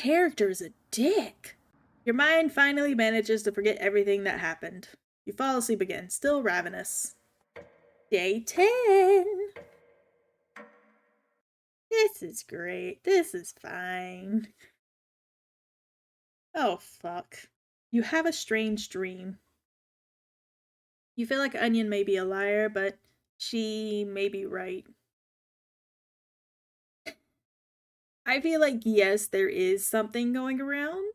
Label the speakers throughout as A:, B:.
A: character is a dick. Your mind finally manages to forget everything that happened. You fall asleep again, still ravenous. Day 10. This is great. This is fine. Oh, fuck. You have a strange dream. You feel like Onion may be a liar, but she may be right. I feel like, yes, there is something going around.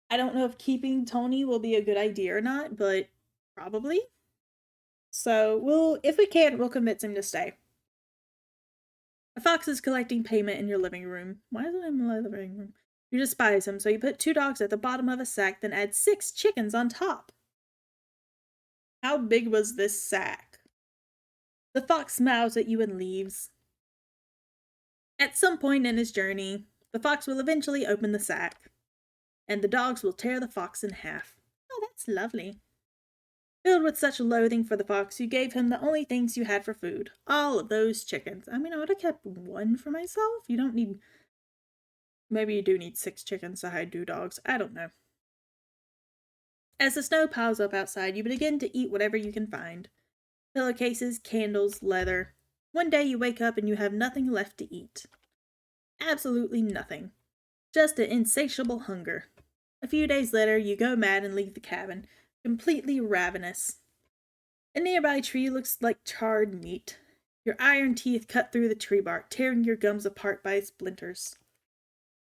A: I don't know if keeping Tony will be a good idea or not, but probably. So if we can, we'll convince him to stay. A fox is collecting payment in your living room. Why is it in my living room? You despise him, so you put 2 dogs at the bottom of a sack, then add 6 chickens on top. How big was this sack? The fox smiles at you and leaves. At some point in his journey, the fox will eventually open the sack, and the dogs will tear the fox in half. Oh, that's lovely. Filled with such loathing for the fox, you gave him the only things you had for food. All of those chickens. I mean, I would have kept 1 for myself. You don't need... Maybe you do need 6 chickens to hide 2 dogs. I don't know. As the snow piles up outside, you begin to eat whatever you can find. Pillowcases, candles, leather. One day you wake up and you have nothing left to eat. Absolutely nothing. Just an insatiable hunger. A few days later, you go mad and leave the cabin, completely ravenous. A nearby tree looks like charred meat. Your iron teeth cut through the tree bark, tearing your gums apart by splinters.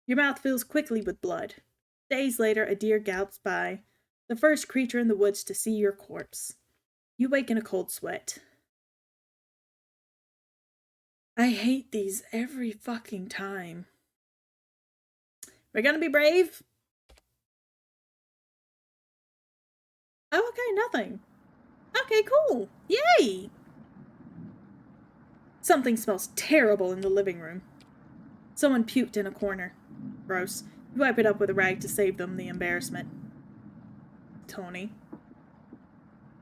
A: Your mouth fills quickly with blood. Days later, a deer gallops by, the first creature in the woods to see your corpse. You wake in a cold sweat. I hate these every fucking time. We're gonna be brave? Oh, okay, nothing. Okay, cool. Yay! Something smells terrible in the living room. Someone puked in a corner. Gross. You wipe it up with a rag to save them the embarrassment. Tony.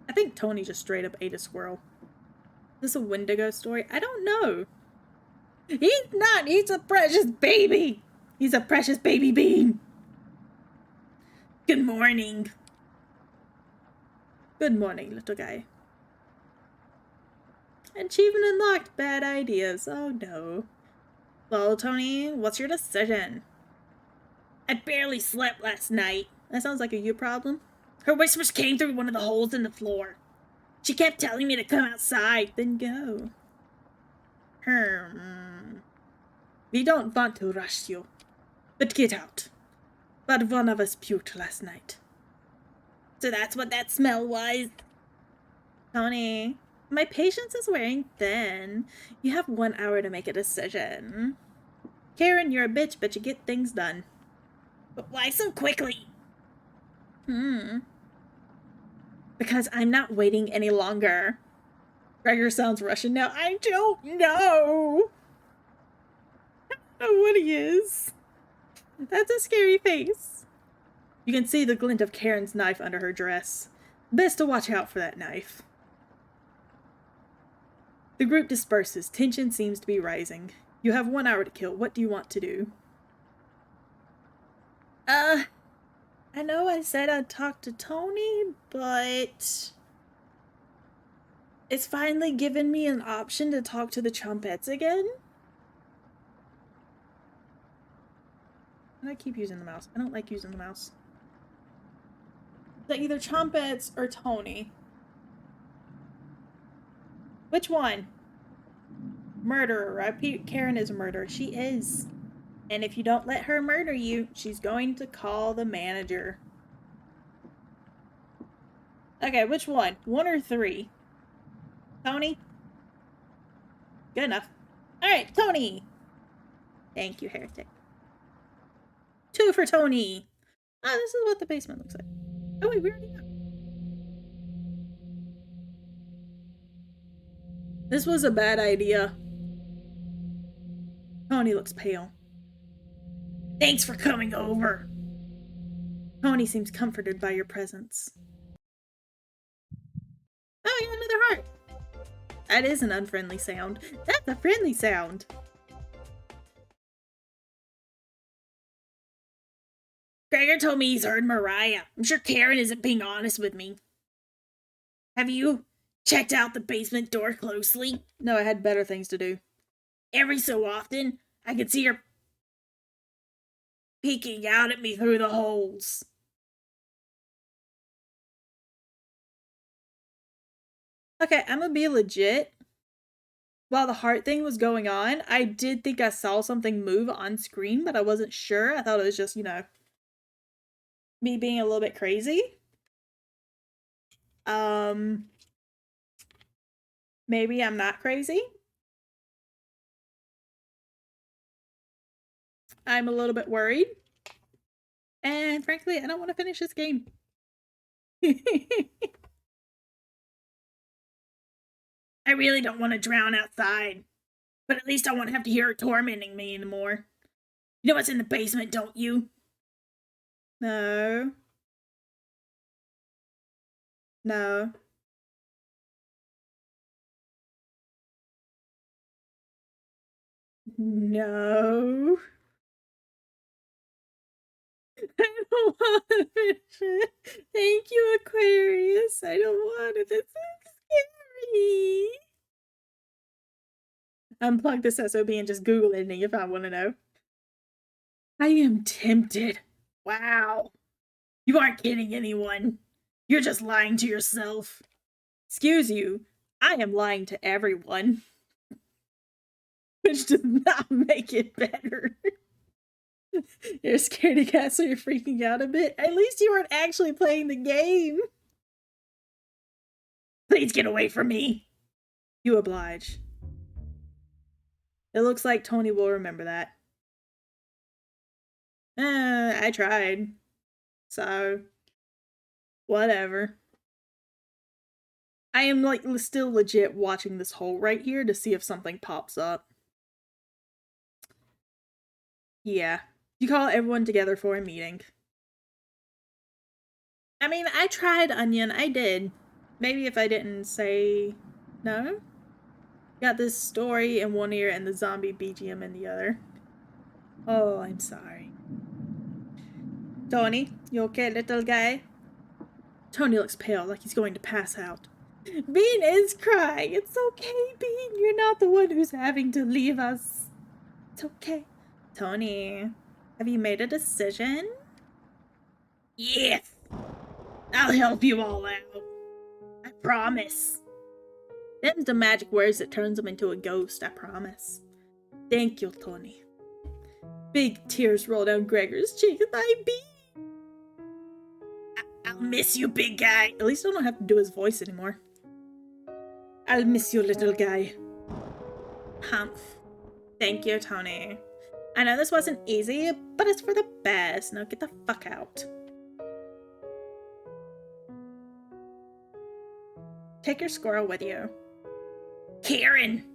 A: I think Tony just straight up ate a squirrel. Is this a Wendigo story? I don't know. He's not! He's a precious baby! He's a precious baby bean! Good morning. Good morning, little guy. Achievement unlocked. Bad ideas. Oh no. Well, Tony, what's your decision? I barely slept last night. That sounds like a you problem. Her whispers came through one of the holes in the floor. She kept telling me to come outside, then go. We don't want to rush you, but get out. But one of us puked last night. So that's what that smell was? Tony, my patience is wearing thin. You have 1 hour to make a decision. Karen, you're a bitch, but you get things done. But why so quickly? Because I'm not waiting any longer. Gregor sounds Russian now. I don't know. I don't know what he is. That's a scary face. You can see the glint of Karen's knife under her dress. Best to watch out for that knife. The group disperses. Tension seems to be rising. You have 1 hour to kill. What do you want to do? I know I said I'd talk to Tony, but it's finally given me an option to talk to the Trumpets again. I keep using the mouse. I don't like using the mouse. So either Trumpets or Tony. Which one? Murderer. I repeat, Karen is a murderer. She is. And if you don't let her murder you, she's going to call the manager. Okay, which one? 1 or 3? Tony? Good enough. Alright, Tony! Thank you, heretic. 2 for Tony! Oh, this is what the basement looks like. Oh wait, we already know. This was a bad idea. Tony looks pale. Thanks for coming over. Tony seems comforted by your presence. Oh, yeah, another heart. That is an unfriendly sound. That's a friendly sound. Gregor told me he's heard Mariah. I'm sure Karen isn't being honest with me. Have you checked out the basement door closely? No, I had better things to do. Every so often, I can see her peeking out at me through the holes. Okay, I'm gonna be legit. While the heart thing was going on, I did think I saw something move on screen, but I wasn't sure. I thought it was just, me being a little bit crazy. Maybe I'm not crazy. I'm a little bit worried. And frankly, I don't want to finish this game. I really don't want to drown outside. But at least I won't have to hear her tormenting me anymore. You know what's in the basement, don't you? No. No. No. I don't want to finish it. Thank you, Aquarius. I don't want it. It's so scary. Unplug this SOB and just Google ending if I want to know. I am tempted. Wow. You aren't kidding anyone. You're just lying to yourself. Excuse you. I am lying to everyone. Which does not make it better. You're a scaredy cat, so you're freaking out a bit. At least you weren't actually playing the game. Please get away from me. You oblige. It looks like Tony will remember that. I tried. So, whatever. I am like still legit watching this hole right here to see if something pops up. Yeah. You call everyone together for a meeting. I mean, I tried, Onion. I did. Maybe if I didn't say no. Got this story in one ear and the zombie BGM in the other. Oh, I'm sorry. Tony, you okay, little guy? Tony looks pale, like he's going to pass out. Bean is crying. It's okay, Bean. You're not the one who's having to leave us. It's okay. Tony, have you made a decision? Yes. I'll help you all out. I promise. Them's the magic words that turns him into a ghost, I promise. Thank you, Tony. Big tears roll down Gregor's cheeks. My Bean! I'll miss you, big guy. At least I don't have to do his voice anymore. I'll miss you, little guy. Humph. Thank you, Tony. I know this wasn't easy, but it's for the best. Now get the fuck out. Take your squirrel with you. Karen!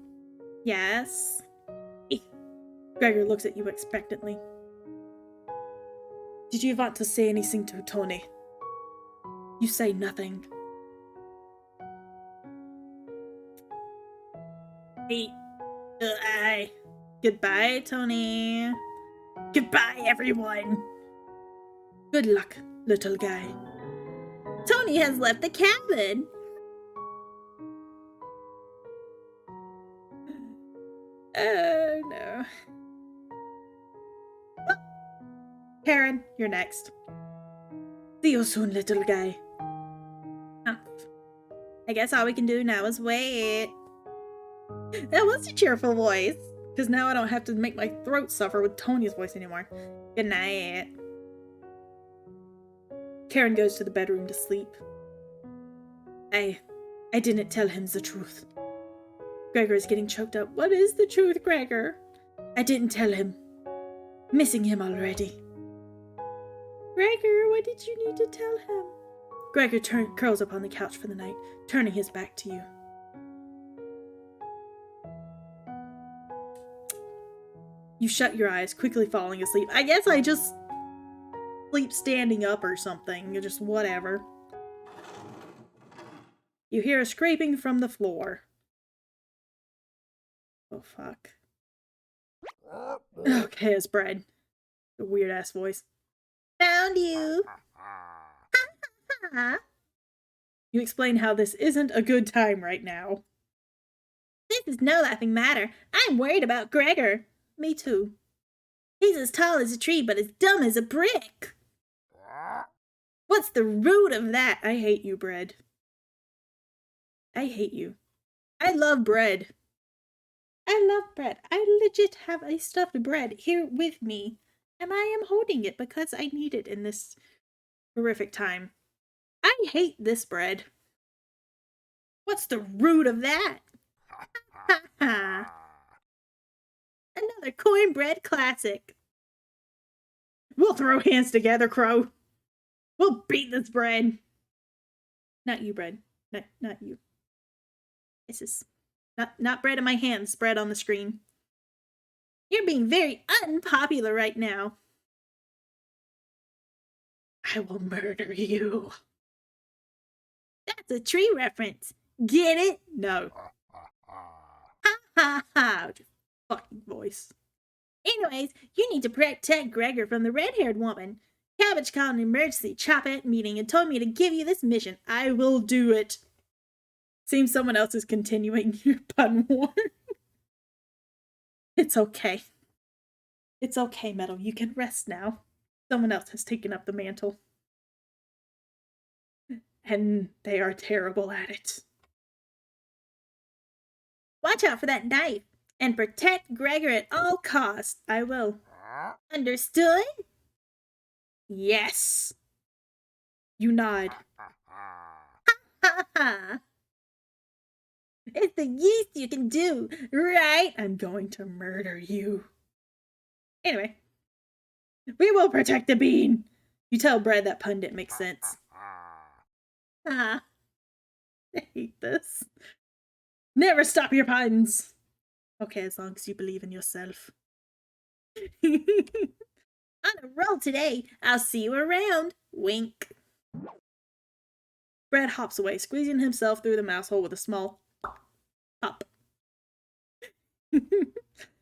A: Yes? Gregor looks at you expectantly. Did you want to say anything to Tony? You say nothing. Hey, goodbye, Tony. Goodbye, everyone. Good luck, little guy. Tony has left the cabin. Oh, no. Karen, you're next. See you soon, little guy. I guess all we can do now is wait. That was a cheerful voice. Because now I don't have to make my throat suffer with Tony's voice anymore. Good night. Karen goes to the bedroom to sleep. I didn't tell him the truth. Gregor is getting choked up. What is the truth, Gregor? I didn't tell him. Missing him already. Gregor, what did you need to tell him? Gregor curls up on the couch for the night, turning his back to you. You shut your eyes, quickly falling asleep. I guess I just sleep standing up or something. You're just whatever. You hear a scraping from the floor. Oh, fuck. Okay, it's Brad. A weird-ass voice. found you. You explain how this isn't a good time right now. This is no laughing matter. I'm worried about Gregor. Me too. He's as tall as a tree, but as dumb as a brick. What's the root of that? I hate you, bread. I hate you. I love bread. I love bread. I legit have a stuffed bread here with me, and I am holding it because I need it in this horrific time. I hate this bread. What's the root of that? Ha ha. Another cornbread classic. We'll throw hands together, Crow. We'll beat this bread. Not you, bread. Not you. This is not bread in my hands, bread on the screen. You're being very unpopular right now. I will murder you. That's a tree reference. Get it? No. Ha ha ha. Fucking voice. Anyways, you need to protect Gregor from the red-haired woman. Cabbage called an emergency chop-out meeting and told me to give you this mission. I will do it. Seems someone else is continuing your pun war. It's okay. It's okay, Metal. You can rest now. Someone else has taken up the mantle. And they are terrible at it. Watch out for that knife. And protect Gregor at all costs. I will. Understood? Yes. You nod. Ha ha. It's the least you can do, right? I'm going to murder you. Anyway. We will protect the bean. You tell Brad that pun didn't make sense. I hate this. Never stop your puns. Okay, as long as you believe in yourself. On a roll today. I'll see you around. Wink. Brad hops away, squeezing himself through the mouse hole with a small pop.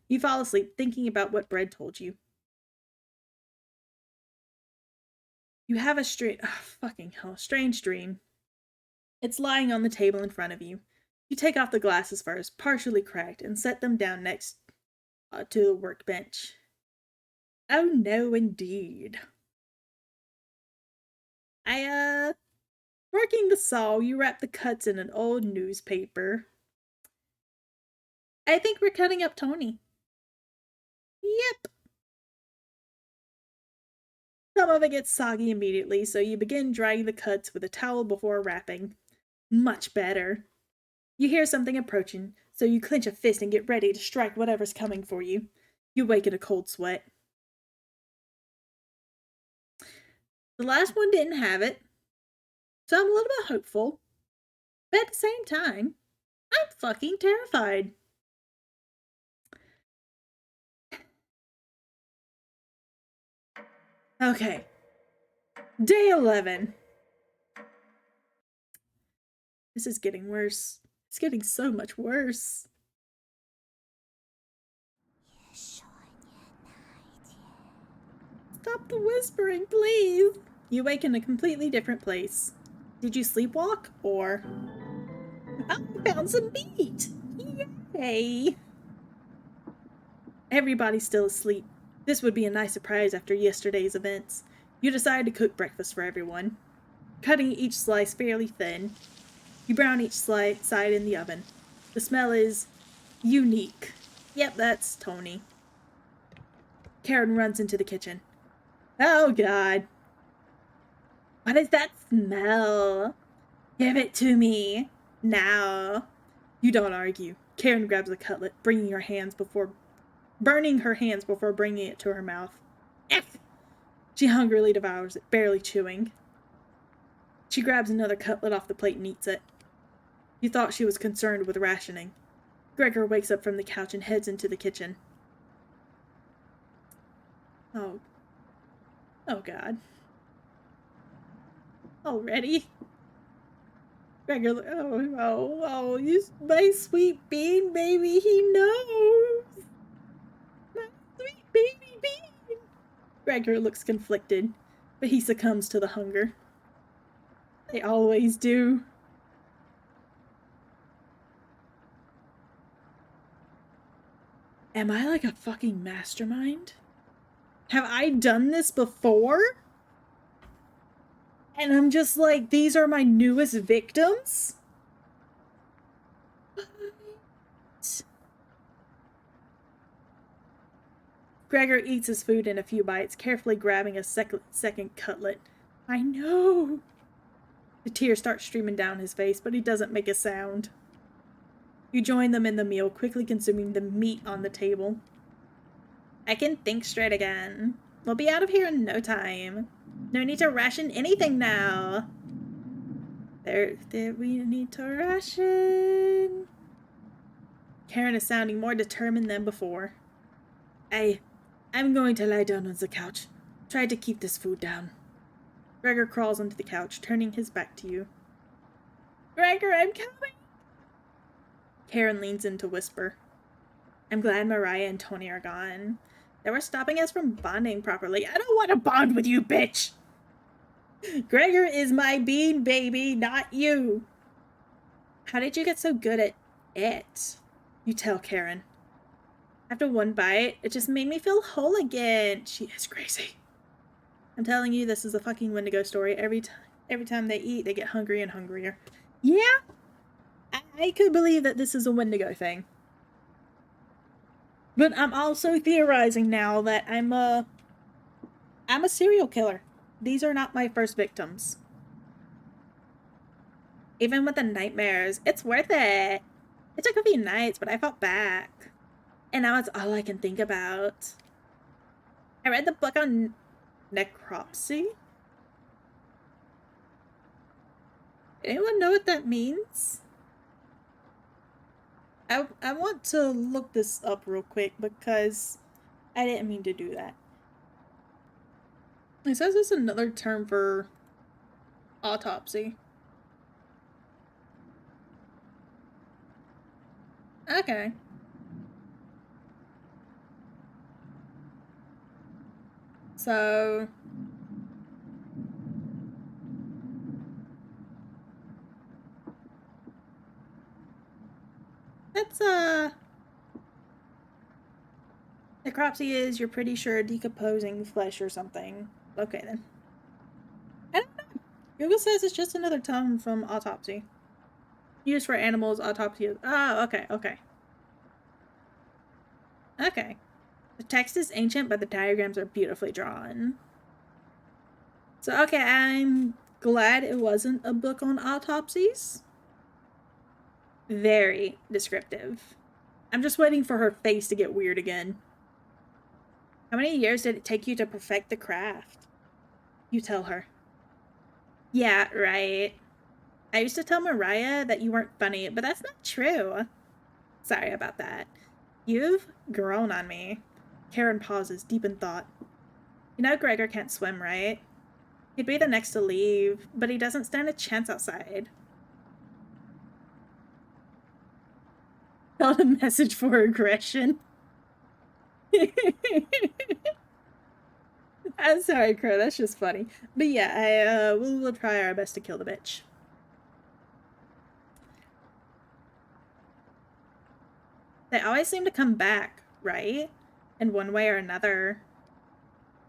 A: You fall asleep, thinking about what Brad told you. You have a strange dream. It's lying on the table in front of you. You take off the glasses first, partially cracked, and set them down next to the workbench. Oh no, indeed. Working the saw, you wrap the cuts in an old newspaper. I think we're cutting up Tony. Yep. Some of it gets soggy immediately, so you begin drying the cuts with a towel before wrapping. Much better. You hear something approaching, so you clench a fist and get ready to strike whatever's coming for you. You wake in a cold sweat. The last one didn't have it, so I'm a little bit hopeful. But at the same time, I'm fucking terrified. Okay. Day 11. This is getting worse. It's getting so much worse. Stop the whispering, please. You wake in a completely different place. Did you sleepwalk, or... I found some meat! Yay! Everybody's still asleep. This would be a nice surprise after yesterday's events. You decide to cook breakfast for everyone. Cutting each slice fairly thin. You brown each side in the oven. The smell is unique. Yep, that's Tony. Karen runs into the kitchen. Oh, God. What is that smell? Give it to me. Now. You don't argue. Karen grabs a cutlet, burning her hands before bringing it to her mouth. F! She hungrily devours it, barely chewing. She grabs another cutlet off the plate and eats it. You thought she was concerned with rationing. Gregor wakes up from the couch and heads into the kitchen. Oh, God. Already? Gregor, oh, you, my sweet bean baby, he knows. My sweet baby bean. Gregor looks conflicted, But he succumbs to the hunger. They always do. Am I like a fucking mastermind? Have I done this before? And I'm just like, these are my newest victims? What? Gregor eats his food in a few bites, carefully grabbing a second cutlet. I know. The tears start streaming down his face, but he doesn't make a sound. You join them in the meal, quickly consuming the meat on the table. I can think straight again. We'll be out of here in no time. No need to ration anything now. We need to ration. Karen is sounding more determined than before. I'm going to lie down on the couch. Try to keep this food down. Gregor crawls onto the couch, turning his back to you. Gregor, I'm coming! Karen leans in to whisper. I'm glad Mariah and Tony are gone. They were stopping us from bonding properly. I don't want to bond with you, bitch! Gregor is my bean baby, not you. How did you get so good at it? You tell Karen. After one bite, it just made me feel whole again. She is crazy. I'm telling you, this is a fucking Wendigo story. Every time they eat, they get hungry and hungrier. Yeah, I could believe that this is a Wendigo thing. But I'm also theorizing now that I'm a serial killer. These are not my first victims. Even with the nightmares, it's worth it. It took a few nights, but I fought back. And now it's all I can think about. I read the book on necropsy. Anyone know what that means? I want to look this up real quick because I didn't mean to do that. It says it's another term for autopsy. Okay. So that's necropsy is you're pretty sure decomposing flesh or something. Okay then. I don't know. Google says it's just another term from autopsy. Used for animals, autopsy is... Oh, okay, okay. Okay. The text is ancient, but the diagrams are beautifully drawn. So, okay, I'm glad it wasn't a book on autopsies. Very descriptive. I'm just waiting for her face to get weird again. How many years did it take you to perfect the craft? You tell her. Yeah, right. I used to tell Mariah that you weren't funny, but that's not true. Sorry about that. You've grown on me. Karen pauses, deep in thought. You know Gregor can't swim, right? He'd be the next to leave, but he doesn't stand a chance outside. Not a message for aggression. I'm sorry, Crow, that's just funny. But yeah, we'll try our best to kill the bitch. They always seem to come back, right? In one way or another.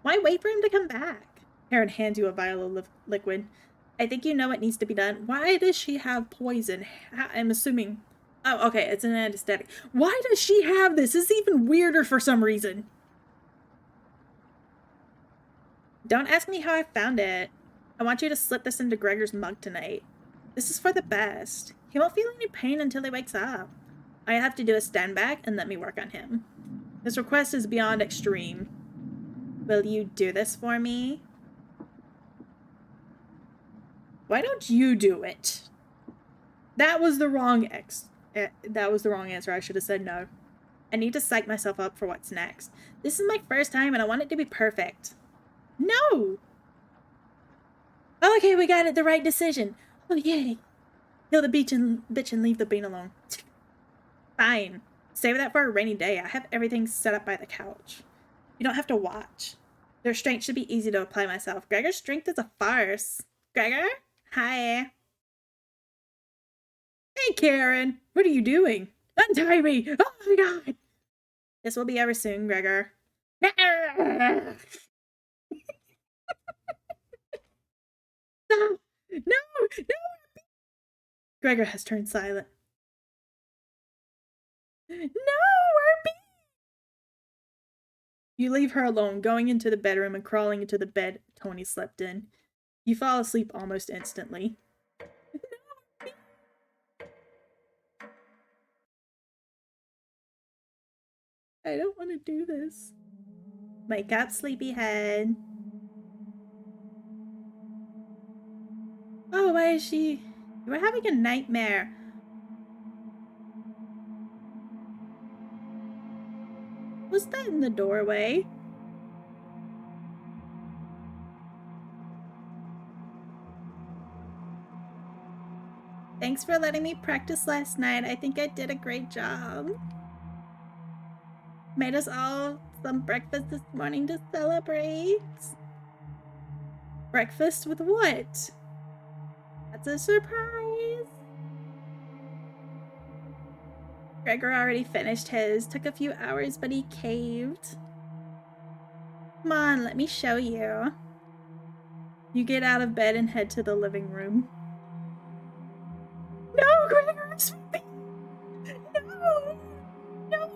A: Why wait for him to come back? Karen hands you a vial of liquid. I think you know what needs to be done. Why does she have poison? I'm assuming... Oh, okay, it's an anesthetic. Why does she have this? This is even weirder for some reason. Don't ask me how I found it. I want you to slip this into Gregor's mug tonight. This is for the best. He won't feel any pain until he wakes up. All I have to do is stand back and let me work on him. This request is beyond extreme. Will you do this for me? Why don't you do it? That was the wrong answer. I should have said no. I need to psych myself up for what's next. This is my first time and I want it to be perfect. No! Oh, okay, we got it. The right decision. Oh, yay. Kill the bitch and leave the bean alone. Fine. Save that for a rainy day. I have everything set up by the couch. You don't have to watch. Their strength should be easy to apply myself. Gregor's strength is a farce. Gregor? Hi. Hey, Karen. What are you doing? Untie me! Oh my god! This will be over soon, Gregor. No! No! No! Gregor has turned silent. No! Our You leave her alone, going into the bedroom and crawling into the bed Tony slept in. You fall asleep almost instantly. I don't want to do this. Wake up, sleepyhead. Oh, why is she... You were having a nightmare. What's that in the doorway? Thanks for letting me practice last night. I think I did a great job. Made us all some breakfast this morning to celebrate. Breakfast with what? That's a surprise. Gregor already finished his. Took a few hours, but he caved. Come on, let me show you. You get out of bed and head to the living room. No, Gregor, I'm sleeping. No. No. No.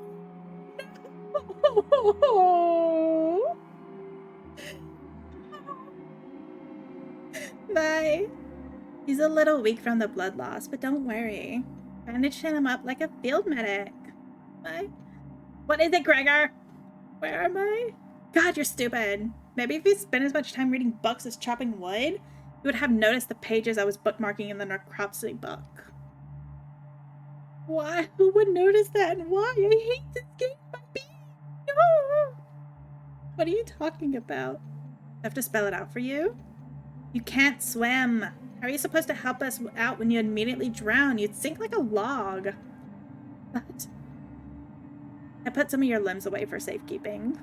A: Bye. He's a little weak from the blood loss, but don't worry. Bandage him up like a field medic. Bye. What is it, Gregor? Where am I? God, you're stupid. Maybe if you spent as much time reading books as chopping wood, you would have noticed the pages I was bookmarking in the necropsy book. Why? Who would notice that and why? I hate this game, my being. No! What are you talking about? I have to spell it out for you? You can't swim. How are you supposed to help us out when you immediately drown? You'd sink like a log. What? I put some of your limbs away for safekeeping.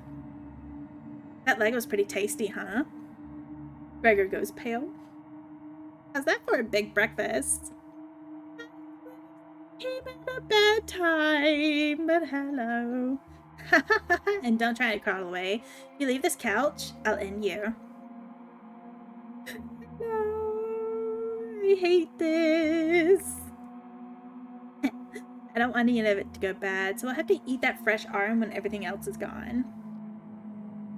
A: That leg was pretty tasty, huh? Gregor goes pale. How's that for a big breakfast? Came at a bad time, but hello. And don't try to crawl away. If you leave this couch, I'll end you. No, I hate this. I don't want any of it to go bad, so I'll have to eat that fresh arm when everything else is gone.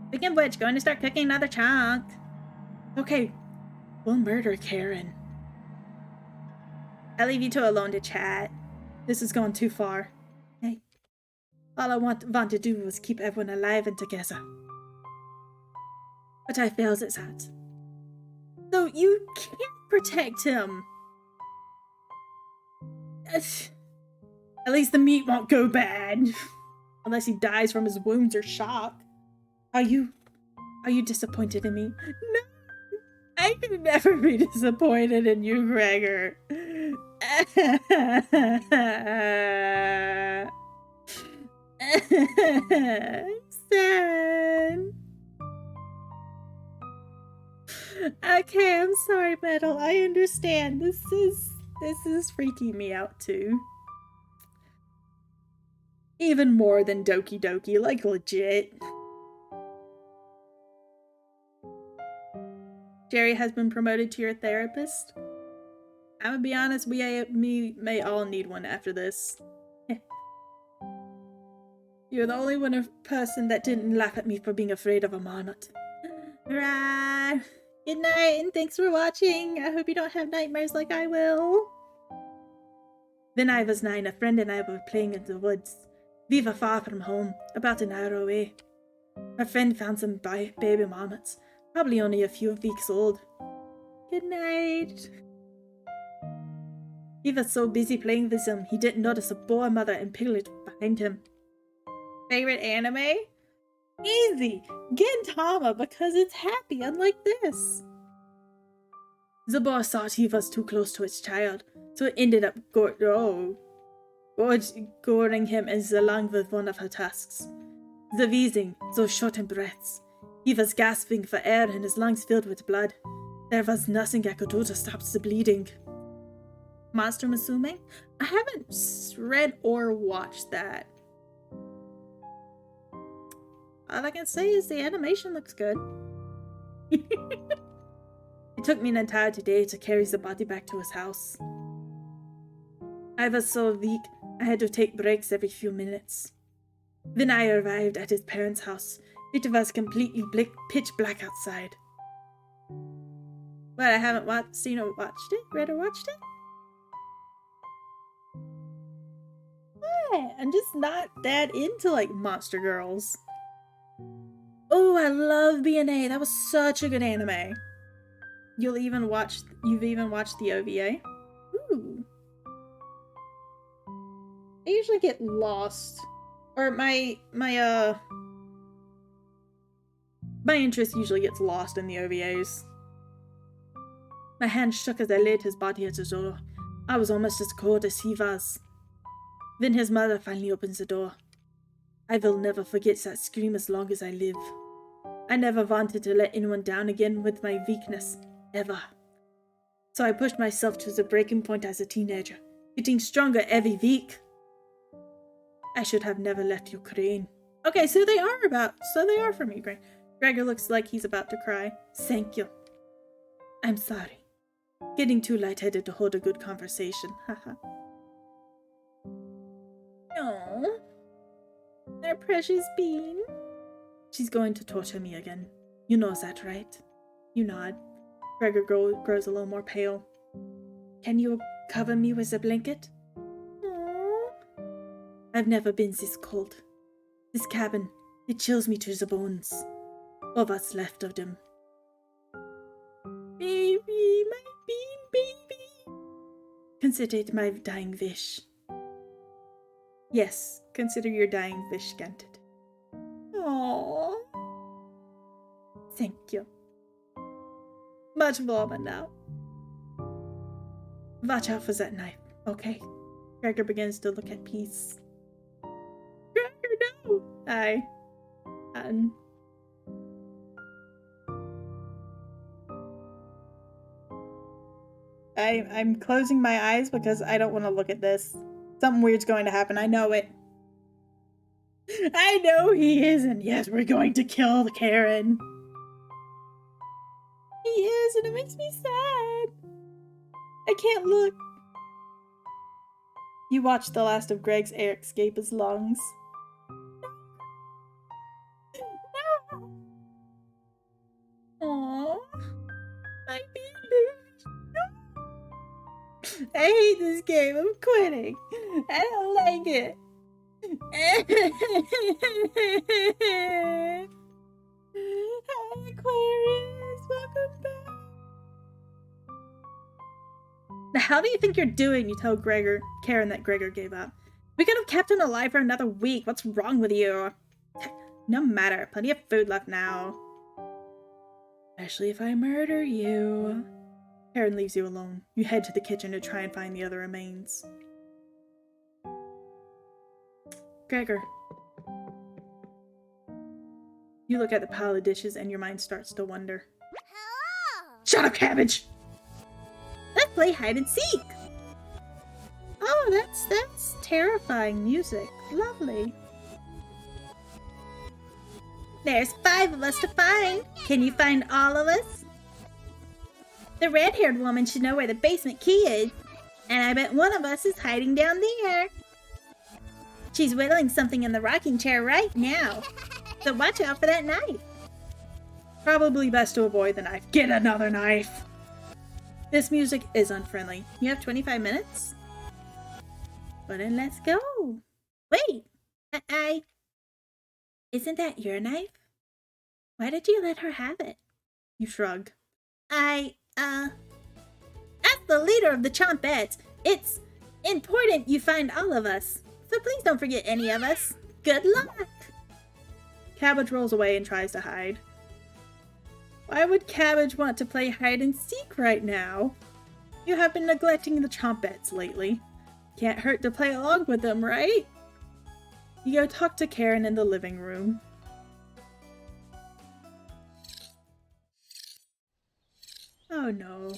A: Speaking of which, going to start cooking another chunk. Okay, we'll murder Karen. I'll leave you two alone to chat. This has gone too far. Hey, all I want to do was keep everyone alive and together. But I failed at that. So you can't protect him. At least the meat won't go bad. Unless he dies from his wounds or shock. Are you disappointed in me? No! I could never be disappointed in you, Gregor. Sad. Okay, I'm sorry, Metal. I understand. This is freaking me out too. Even more than Doki Doki, like legit. Jerry has been promoted to your therapist. I'm gonna be honest, we may all need one after this. You're the only person that didn't laugh at me for being afraid of a marmot. Right. Good night, and thanks for watching. I hope you don't have nightmares like I will. When I was 9, a friend and I were playing in the woods. We were far from home, about an hour away. Our friend found some baby marmots, probably only a few weeks old. Good night. He was so busy playing with them, he didn't notice a boar mother and piglet behind him. Favorite anime? Easy! Gintama, because it's happy, unlike this. The boar thought he was too close to its child, so it ended up goring him along with one of her tusks. The wheezing, those shortened breaths. He was gasping for air and his lungs filled with blood. There was nothing I could do to stop the bleeding. Monster Musume? I haven't read or watched that. All I can say is the animation looks good. It took me an entire day to carry the body back to his house. I was so weak, I had to take breaks every few minutes. When I arrived at his parents' house, it was completely pitch black outside. But I haven't read or watched it? What? I'm just not that into, like, monster girls. Oh, I love BNA. That was such a good anime. You've even watched the OVA? Ooh. I usually get lost. Or my interest usually gets lost in the OVAs. My hand shook as I laid his body at the door. I was almost as cold as he was. Then his mother finally opens the door. I will never forget that scream as long as I live. I never wanted to let anyone down again with my weakness, ever. So I pushed myself to the breaking point as a teenager, getting stronger every week. I should have never left Ukraine. Okay, so they are from Ukraine. Gregor looks like he's about to cry. Thank you. I'm sorry. Getting too lightheaded to hold a good conversation. Haha. No. Our precious bean. She's going to torture me again. You know that, right? You nod. Gregor grows a little more pale. Can you cover me with a blanket? Aww. I've never been this cold. This cabin, it chills me to the bones. Or what's left of them. Baby, my bean baby. Consider it my dying wish. Yes, consider your dying wish granted. Aww. Thank you. Much warmer now. Watch out for that knife, okay? Gregor begins to look at Peace. Gregor, no! Hi. I'm closing my eyes because I don't want to look at this. Something weird's going to happen. I know it. I know he is, and yes, we're going to kill Karen. He is, and it makes me sad. I can't look. You watched the last of Greg's air escape his lungs. No. Aww. My baby. No. I hate this game. I'm quitting. I don't like it. Hi, Aquarius. Welcome back. Now, how do you think you're doing? You tell Karen that Gregor gave up. We could have kept him alive for another week. What's wrong with you? No matter. Plenty of food left now. Especially if I murder you. Karen leaves you alone. You head to the kitchen to try and find the other remains. Gregor. You look at the pile of dishes and your mind starts to wonder. Hello! Shut up, Cabbage! Let's play hide and seek! Oh, that's terrifying music. Lovely. There's 5 of us to find. Can you find all of us? The red-haired woman should know where the basement key is. And I bet one of us is hiding down there. She's whittling something in the rocking chair right now. So watch out for that knife. Probably best to avoid the knife. Get another knife. This music is unfriendly. You have 25 minutes? Well then let's go. Wait. Isn't that your knife? Why did you let her have it? You shrug. As the leader of the Chompettes, it's important you find all of us. So please don't forget any of us. Good luck! Cabbage rolls away and tries to hide. Why would Cabbage want to play hide and seek right now? You have been neglecting the Chompettes lately. Can't hurt to play along with them, right? You go talk to Karen in the living room. Oh no.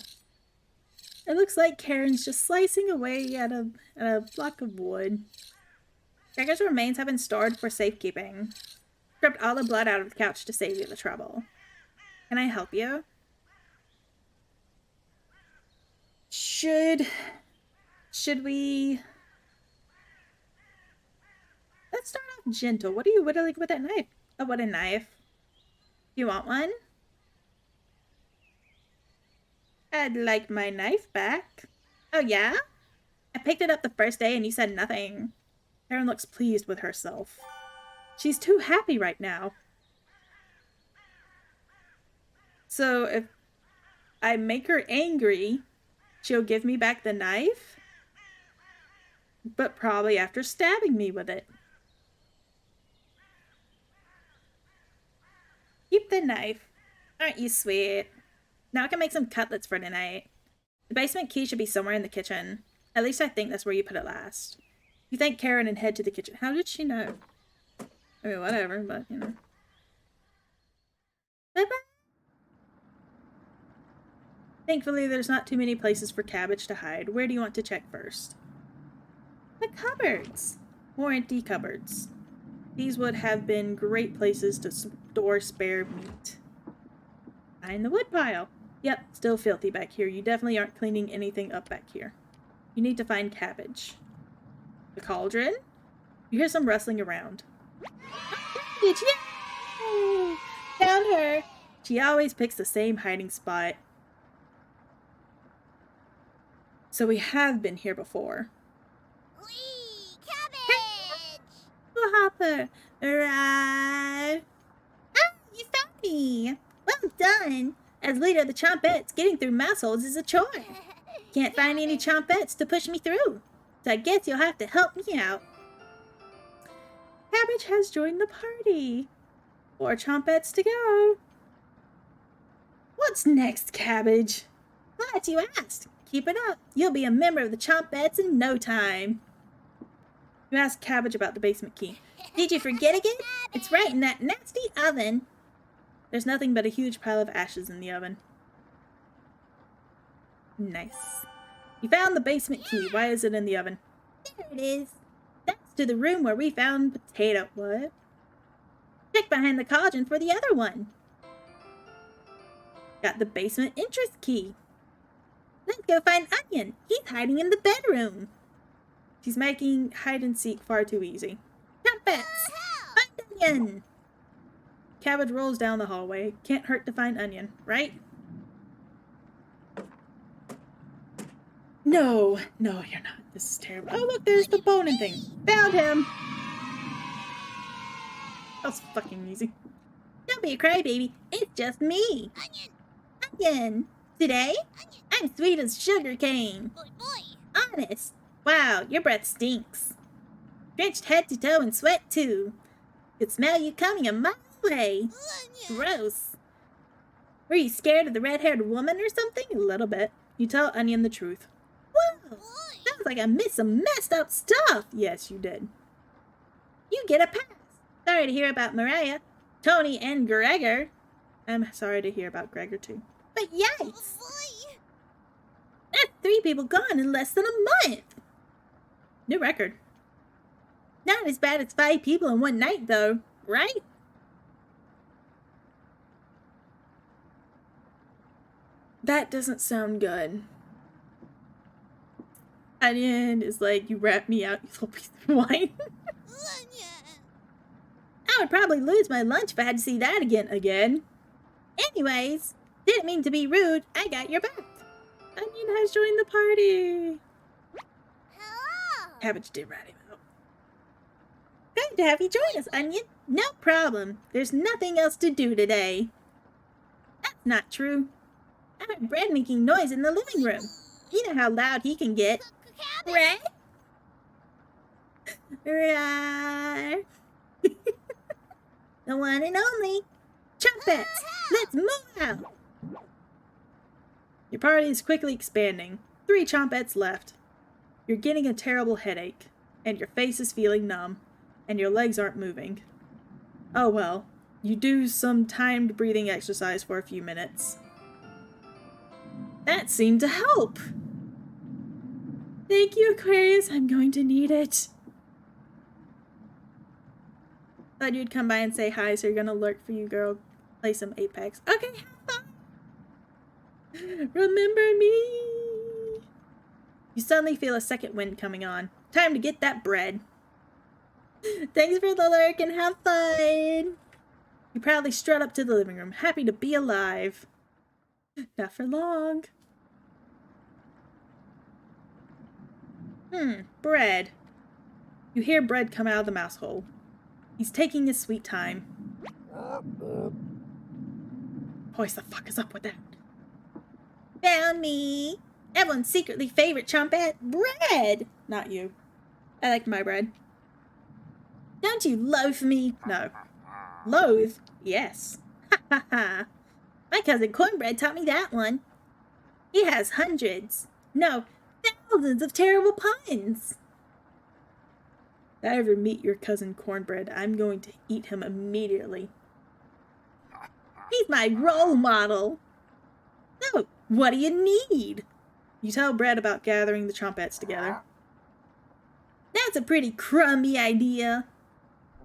A: It looks like Karen's just slicing away at a block of wood. Gregor's remains have been stored for safekeeping. Scrubbed all the blood out of the couch to save you the trouble. Can I help you? Should we... Let's start off gentle. What are you whittling with that knife? A wooden knife. You want one? I'd like my knife back. Oh yeah? I picked it up the first day and you said nothing. Karen looks pleased with herself. She's too happy right now. So if I make her angry, she'll give me back the knife? But probably after stabbing me with it. Keep the knife. Aren't you sweet? Now I can make some cutlets for tonight. The basement key should be somewhere in the kitchen. At least I think that's where you put it last. You thank Karen and head to the kitchen. How did she know? I mean, whatever, but, you know. Bye-bye. Thankfully, there's not too many places for Cabbage to hide. Where do you want to check first? The cupboards. More empty cupboards. These would have been great places to store spare meat. Find the wood pile. Yep, still filthy back here. You definitely aren't cleaning anything up back here. You need to find Cabbage. The cauldron? You hear some rustling around. Cabbage! Yay! Found her! She always picks the same hiding spot. So we have been here before.
B: Whee! Cabbage!
A: Hopper! Arrive!
B: Ah! You found me! Well done!
A: As leader of the Chompettes, getting through mouse holes is a chore. Can't find any Chompettes to push me through. So I guess you'll have to help me out. Cabbage has joined the party. 4 Chompettes to go. What's next, Cabbage? Glad you asked. Keep it up. You'll be a member of the Chompettes in no time. You asked Cabbage about the basement key. Did you forget again? It's right in that nasty oven. There's nothing but a huge pile of ashes in the oven. Nice. You found the basement key. Why is it in the oven?
B: There it is.
A: That's to the room where we found potato. What? Check behind the cauldron for the other one. Got the basement entrance key. Let's go find Onion. He's hiding in the bedroom. She's making hide and seek far too easy. Chompettes! Find Onion! Cabbage rolls down the hallway. Can't hurt to find Onion, right? No, you're not. This is terrible. Oh, look, there's the boning thing. Found him! That was fucking easy. Don't be a crybaby. It's just me. Onion! Today? I'm sweet as sugar cane.
B: Boy.
A: Honest. Wow, your breath stinks. Drenched head to toe in sweat, too. Could smell you coming a mile away. Gross. Were you scared of the red-haired woman or something? A little bit. You tell Onion the truth. Whoa! Sounds like I missed some messed up stuff. Yes, you did. You get a pass. Sorry to hear about Mariah, Tony, and Gregor. I'm sorry to hear about Gregor, too. But yikes! That's 3 people gone in less than a month. New record. Not as bad as 5 people in one night, though, right? That doesn't sound good. Onion is like, you wrap me out, you little piece of wine. I would probably lose my lunch if I had to see that again. Anyways, didn't mean to be rude. I got your back. Onion has joined the party.
B: Hello.
A: Cabbage did rat him out. Glad to have you join us, Onion. No problem. There's nothing else to do today. That's not true. I heard Brad making noise in the living room. You know how loud he can get. Right? Right. The one and only. Chompettes, let's move out. Your party is quickly expanding. 3 Chompettes left. You're getting a terrible headache, and your face is feeling numb, and your legs aren't moving. Oh well, you do some timed breathing exercise for a few minutes. That seemed to help. Thank you, Aquarius. I'm going to need it. Thought you'd come by and say hi, so you're gonna lurk for you, girl. Play some Apex. Okay, have fun. Remember me. You suddenly feel a second wind coming on. Time to get that bread. Thanks for the lurk and have fun. You proudly strut up to the living room, happy to be alive. Not for long. Bread. You hear bread come out of the mouse hole. He's taking his sweet time. Hoist the fuck is up with that?
B: Found me. Everyone's secretly favorite trumpet, bread.
A: Not you. I like my bread.
B: Don't you loathe me?
A: No. Loathe? Yes.
B: Ha ha ha. My cousin Cornbread taught me that one. He has hundreds, no, thousands of terrible puns.
A: If I ever meet your cousin Cornbread, I'm going to eat him immediately.
B: He's my role model.
A: No, what do you need? You tell Bread about gathering the trumpets together.
B: That's a pretty crummy idea.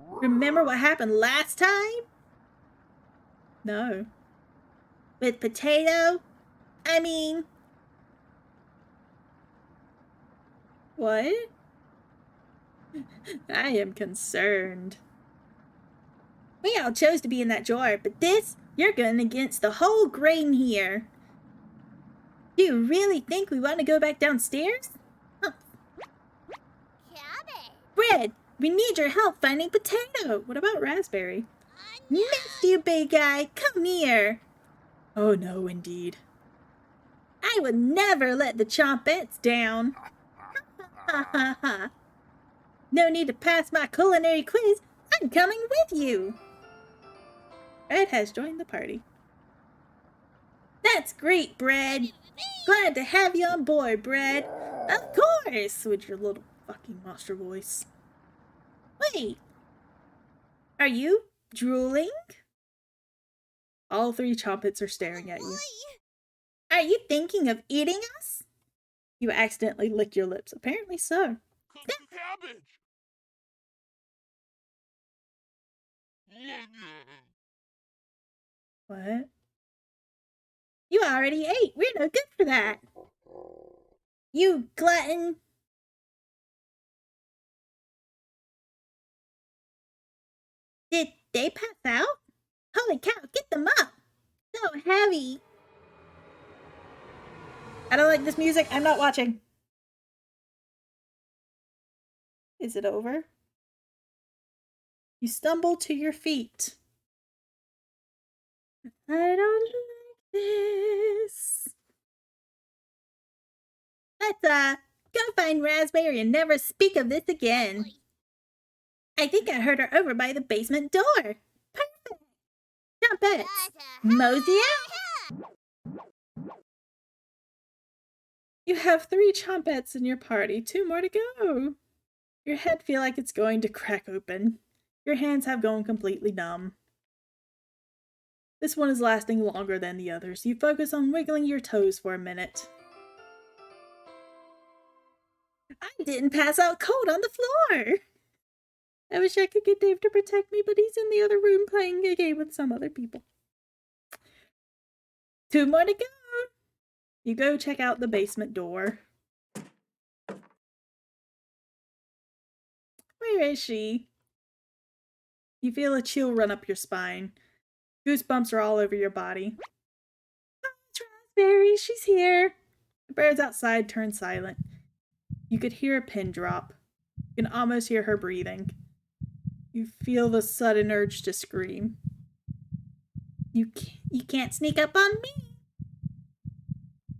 B: Remember what happened last time?
A: No.
B: With Potato? I mean...
A: What? I am concerned.
B: We all chose to be in that jar, but this, you're going against the whole grain here. Do you really think we want to go back downstairs? Huh. Bread, we need your help finding Potato.
A: What about Raspberry?
B: Missed you, big guy. Come here.
A: Oh no, indeed.
B: I would never let the Chompettes down. Ha ha ha. No need to pass my culinary quiz. I'm coming with you.
A: Red has joined the party.
B: That's great, Bread. Glad to have you on board, Bread. Of course,
A: With your little fucking monster voice.
B: Wait. Are you drooling?
A: All three Chompets are staring at you.
B: Are you thinking of eating us?
A: You accidentally licked your lips. Apparently so.
C: Cook the cabbage!
A: What?
B: You already ate. We're no good for that. You glutton. Did they pass out? Holy cow, get them up. So heavy.
A: I don't like this music. I'm not watching. Is it over? You stumble to your feet. I don't like this.
B: Let's, go find Raspberry and never speak of this again. I think I heard her over by the basement door. Perfect. Trumpets. Mosey out.
A: You have 3 Chompets in your party. 2 more to go. Your head feels like it's going to crack open. Your hands have gone completely numb. This one is lasting longer than the others. You focus on wiggling your toes for a minute.
B: I didn't pass out cold on the floor.
A: I wish I could get Dave to protect me, but he's in the other room playing a game with some other people. 2 more to go. You go check out the basement door. Where is she? You feel a chill run up your spine. Goosebumps are all over your body. Oh, it's Raspberry, she's here. The birds outside turn silent. You could hear a pin drop. You can almost hear her breathing. You feel the sudden urge to scream.
B: You can't sneak up on me.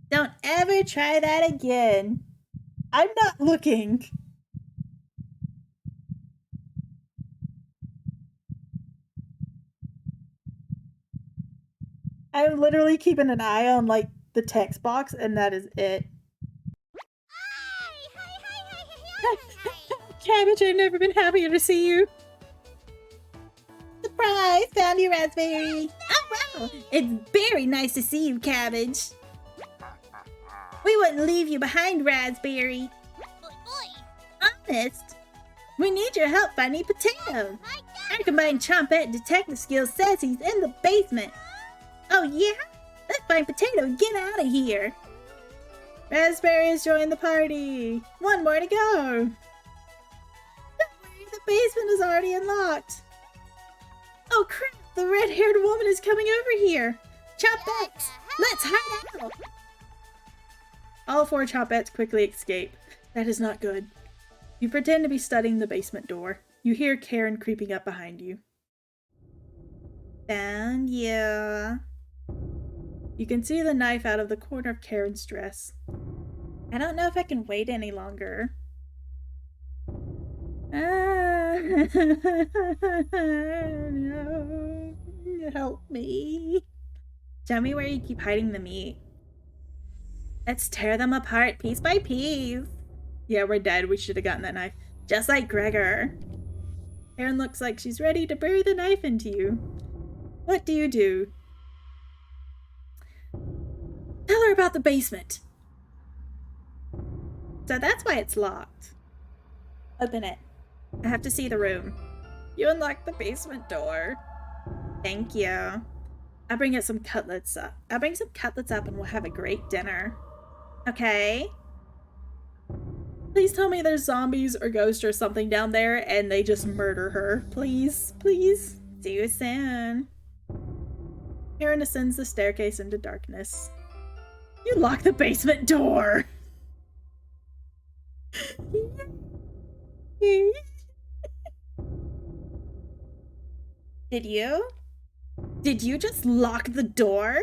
B: Don't ever try that again.
A: I'm not looking. I'm literally keeping an eye on, like, the text box, and that is it. Cabbage, I've never been happier to see you.
B: Surprise! Found you, Raspberry. Oh, wow! It's very nice to see you, Cabbage. We wouldn't leave you behind, Raspberry. Honest? We need your help finding Potato. Our combined Chompette detective skills says he's in the basement. Oh yeah? Let's find Potato and get out of here.
A: Raspberry has joined the party. One more to go.
B: Don't worry, the basement is already unlocked. Oh crap, the red-haired woman is coming over here. Chompettes, let's hide out.
A: All 4 Chompettes quickly escape. That is not good. You pretend to be studying the basement door. You hear Karen creeping up behind you.
B: Found you.
A: You can see the knife out of the corner of Karen's dress.
B: I don't know if I can wait any longer.
A: No. Help me.
B: Tell me where you keep hiding the meat. Let's tear them apart piece by piece.
A: Yeah, we're dead. We should have gotten that knife.
B: Just like Gregor.
A: Karen looks like she's ready to bury the knife into you. What do you do?
B: Tell her about the basement. So that's why it's locked. Open it. I have to see the room.
A: You unlock the basement door.
B: Thank you. I'll bring some cutlets up. And we'll have a great dinner. Okay?
A: Please tell me there's zombies or ghosts or something down there and they just murder her. Please, please.
B: See you soon.
A: Karen ascends the staircase into darkness. You lock the basement door!
B: Did you? Did you just lock the door?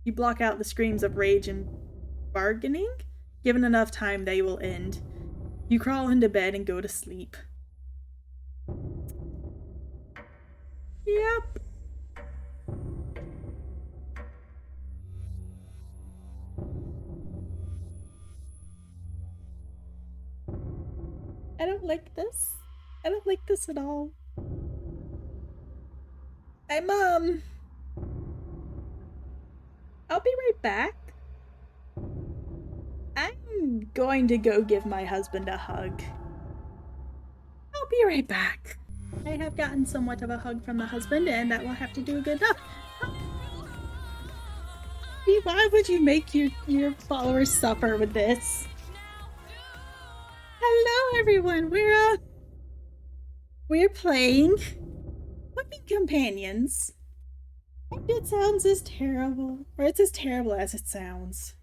A: You block out the screams of rage and bargaining. Given enough time, they will end. You crawl into bed and go to sleep. Yep. I don't like this. I don't like this at all. Hey, Mom. I'll be right back. I'm going to go give my husband a hug. I'll be right back. I have gotten somewhat of a hug from the husband, and that will have to do a good enough. Why would you make your followers suffer with this? Hello, everyone. We're playing Puppy Companions. And it sounds as terrible, or it's as terrible as it sounds.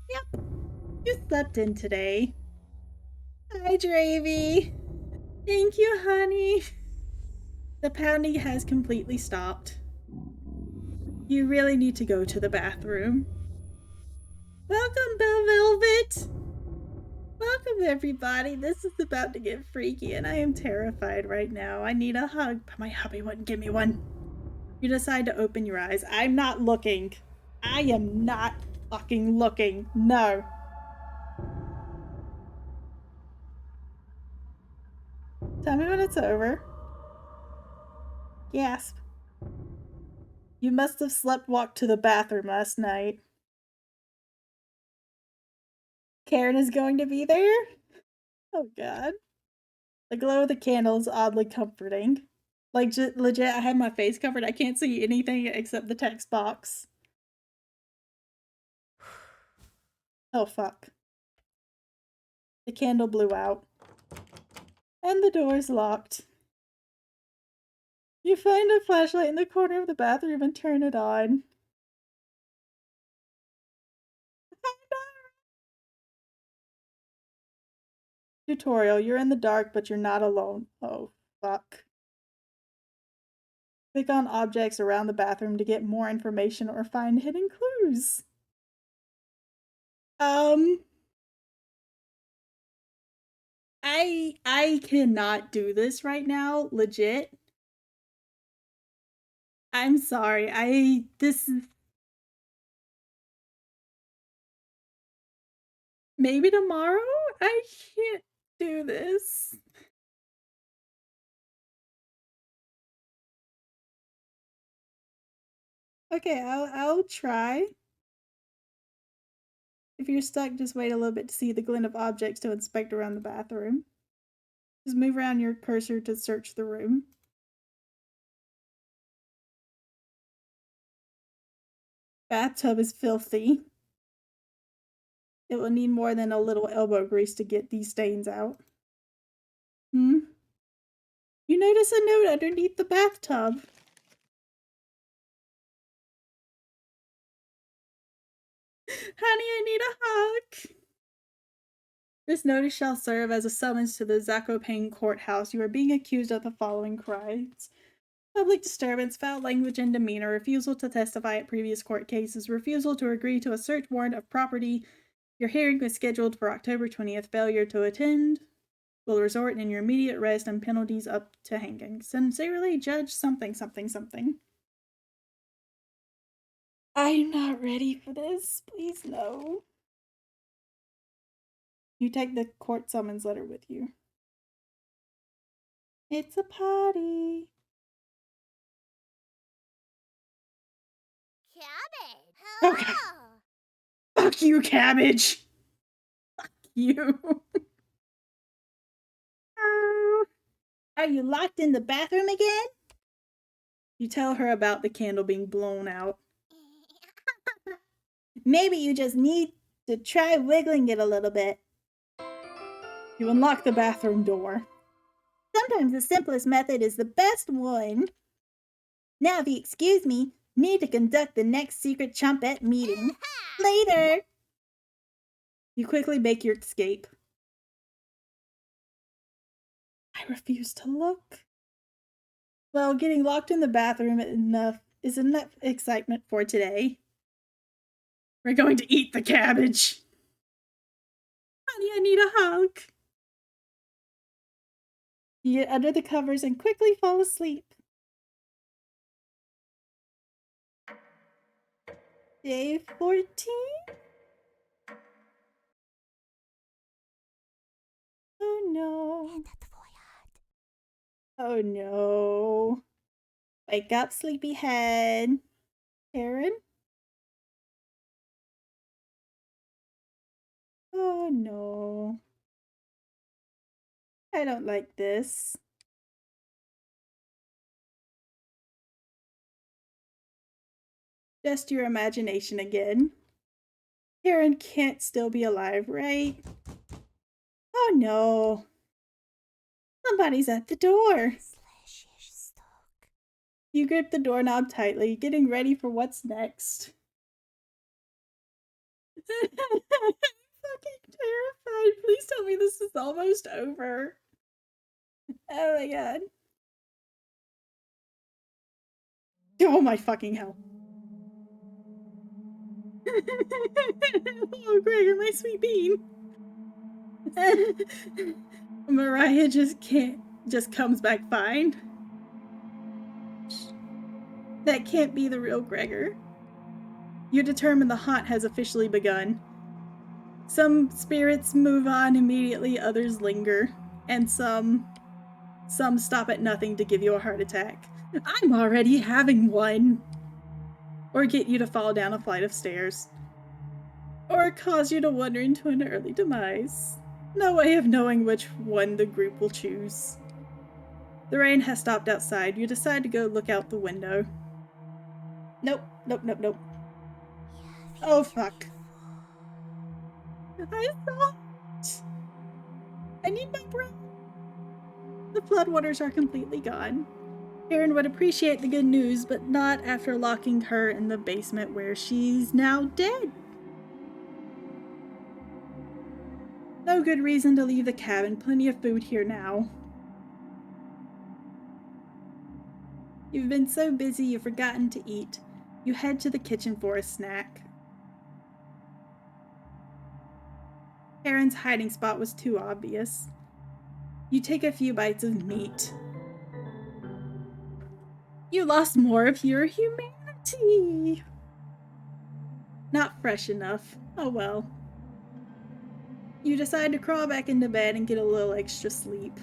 A: Yep. You slept in today. Hi, Dravy. Thank you, honey. The pounding has completely stopped. You really need to go to the bathroom. Welcome, Belle Velvet. Welcome, everybody. This is about to get freaky, and I am terrified right now. I need a hug, but my hubby wouldn't give me one. You decide to open your eyes. I'm not looking. I am not fucking looking. No. Tell me when it's over. Gasp. You must have sleptwalked to the bathroom last night. Karen is going to be there? Oh god. The glow of the candle is oddly comforting. Like, legit, I have my face covered. I can't see anything except the text box. Oh fuck. The candle blew out. And the door's locked. You find a flashlight in the corner of the bathroom and turn it on. Tutorial. You're in the dark, but you're not alone. Oh, fuck. Click on objects around the bathroom to get more information or find hidden clues. I cannot do this right now, legit. I'm sorry. This is maybe tomorrow? I can't do this. Okay, I'll try. If you're stuck, just wait a little bit to see the glint of objects to inspect around the bathroom. Just move around your cursor to search the room. Bathtub is filthy. It will need more than a little elbow grease to get these stains out. You notice a note underneath the bathtub. Honey, I need a hug. This notice shall serve as a summons to the Zakopane courthouse. You are being accused of the following crimes: public disturbance, foul language and demeanor, refusal to testify at previous court cases, refusal to agree to a search warrant of property. Your hearing was scheduled for October 20th. Failure to attend will result in your immediate arrest and penalties up to hanging. Sincerely, Judge something something something. I'm not ready for this. Please no. You take the court summons letter with you. It's a party.
B: Cabbage.
A: Okay. Fuck you, cabbage. Fuck you.
B: Are you locked in the bathroom again?
A: You tell her about the candle being blown out.
B: Maybe you just need to try wiggling it a little bit.
A: You unlock the bathroom door.
B: Sometimes the simplest method is the best one. Now, if you excuse me, need to conduct the next secret trumpet meeting. Later!
A: You quickly make your escape. I refuse to look. Well, getting locked in the bathroom is enough excitement for today. We're going to eat the cabbage. Honey, I need a hug. You get under the covers and quickly fall asleep. Day 14? Oh no. Oh no. Wake up, sleepyhead. Karen? Oh no. I don't like this. Just your imagination again. Karen can't still be alive, right? Oh no. Somebody's at the door. You grip the doorknob tightly, getting ready for what's next. I'm fucking terrified. Please tell me this is almost over. Oh my god. Oh my fucking hell. Oh, Gregor, my sweet bean. Mariah just comes back fine. That can't be the real Gregor. You determine the haunt has officially begun. Some spirits move on immediately, others linger, and some stop at nothing to give you a heart attack. I'm already having one. Or get you to fall down a flight of stairs. Or cause you to wander into an early demise. No way of knowing which one the group will choose. The rain has stopped outside. You decide to go look out the window. Nope. Oh, fuck. I thought. I need my breath. The floodwaters are completely gone. Karen would appreciate the good news, but not after locking her in the basement where she's now dead. No good reason to leave the cabin. Plenty of food here now. You've been so busy you've forgotten to eat. You head to the kitchen for a snack. Karen's hiding spot was too obvious. You take a few bites of meat. You lost more of your humanity. Not fresh enough. Oh well. You decide to crawl back into bed and get a little extra sleep.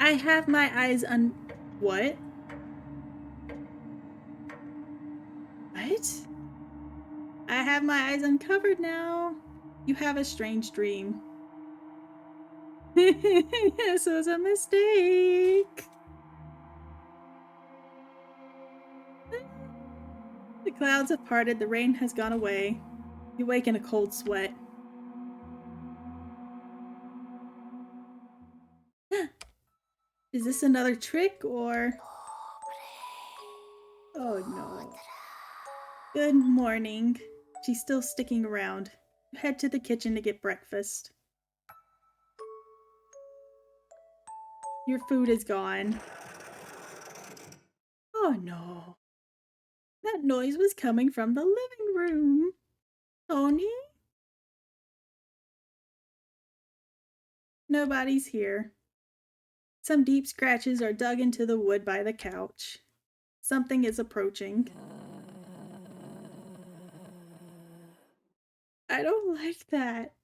A: I have my eyes on... What? have my eyes uncovered now. You have a strange dream. This was a mistake. The clouds have parted, the rain has gone away. You wake in a cold sweat. Is this another trick or... Oh no. Good morning. She's still sticking around. You head to the kitchen to get breakfast. Your food is gone. Oh no. That noise was coming from the living room. Tony? Nobody's here. Some deep scratches are dug into the wood by the couch. Something is approaching. I don't like that.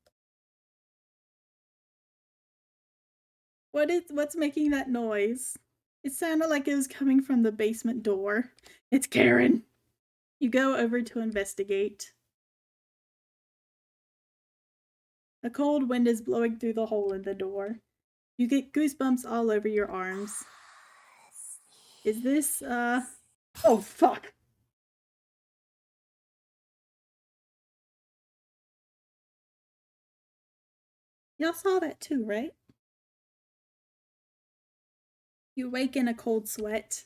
A: What's making that noise? It sounded like it was coming from the basement door. It's Karen. You go over to investigate. A cold wind is blowing through the hole in the door. You get goosebumps all over your arms. Is this, Oh, fuck! Y'all saw that too, right? You wake in a cold sweat.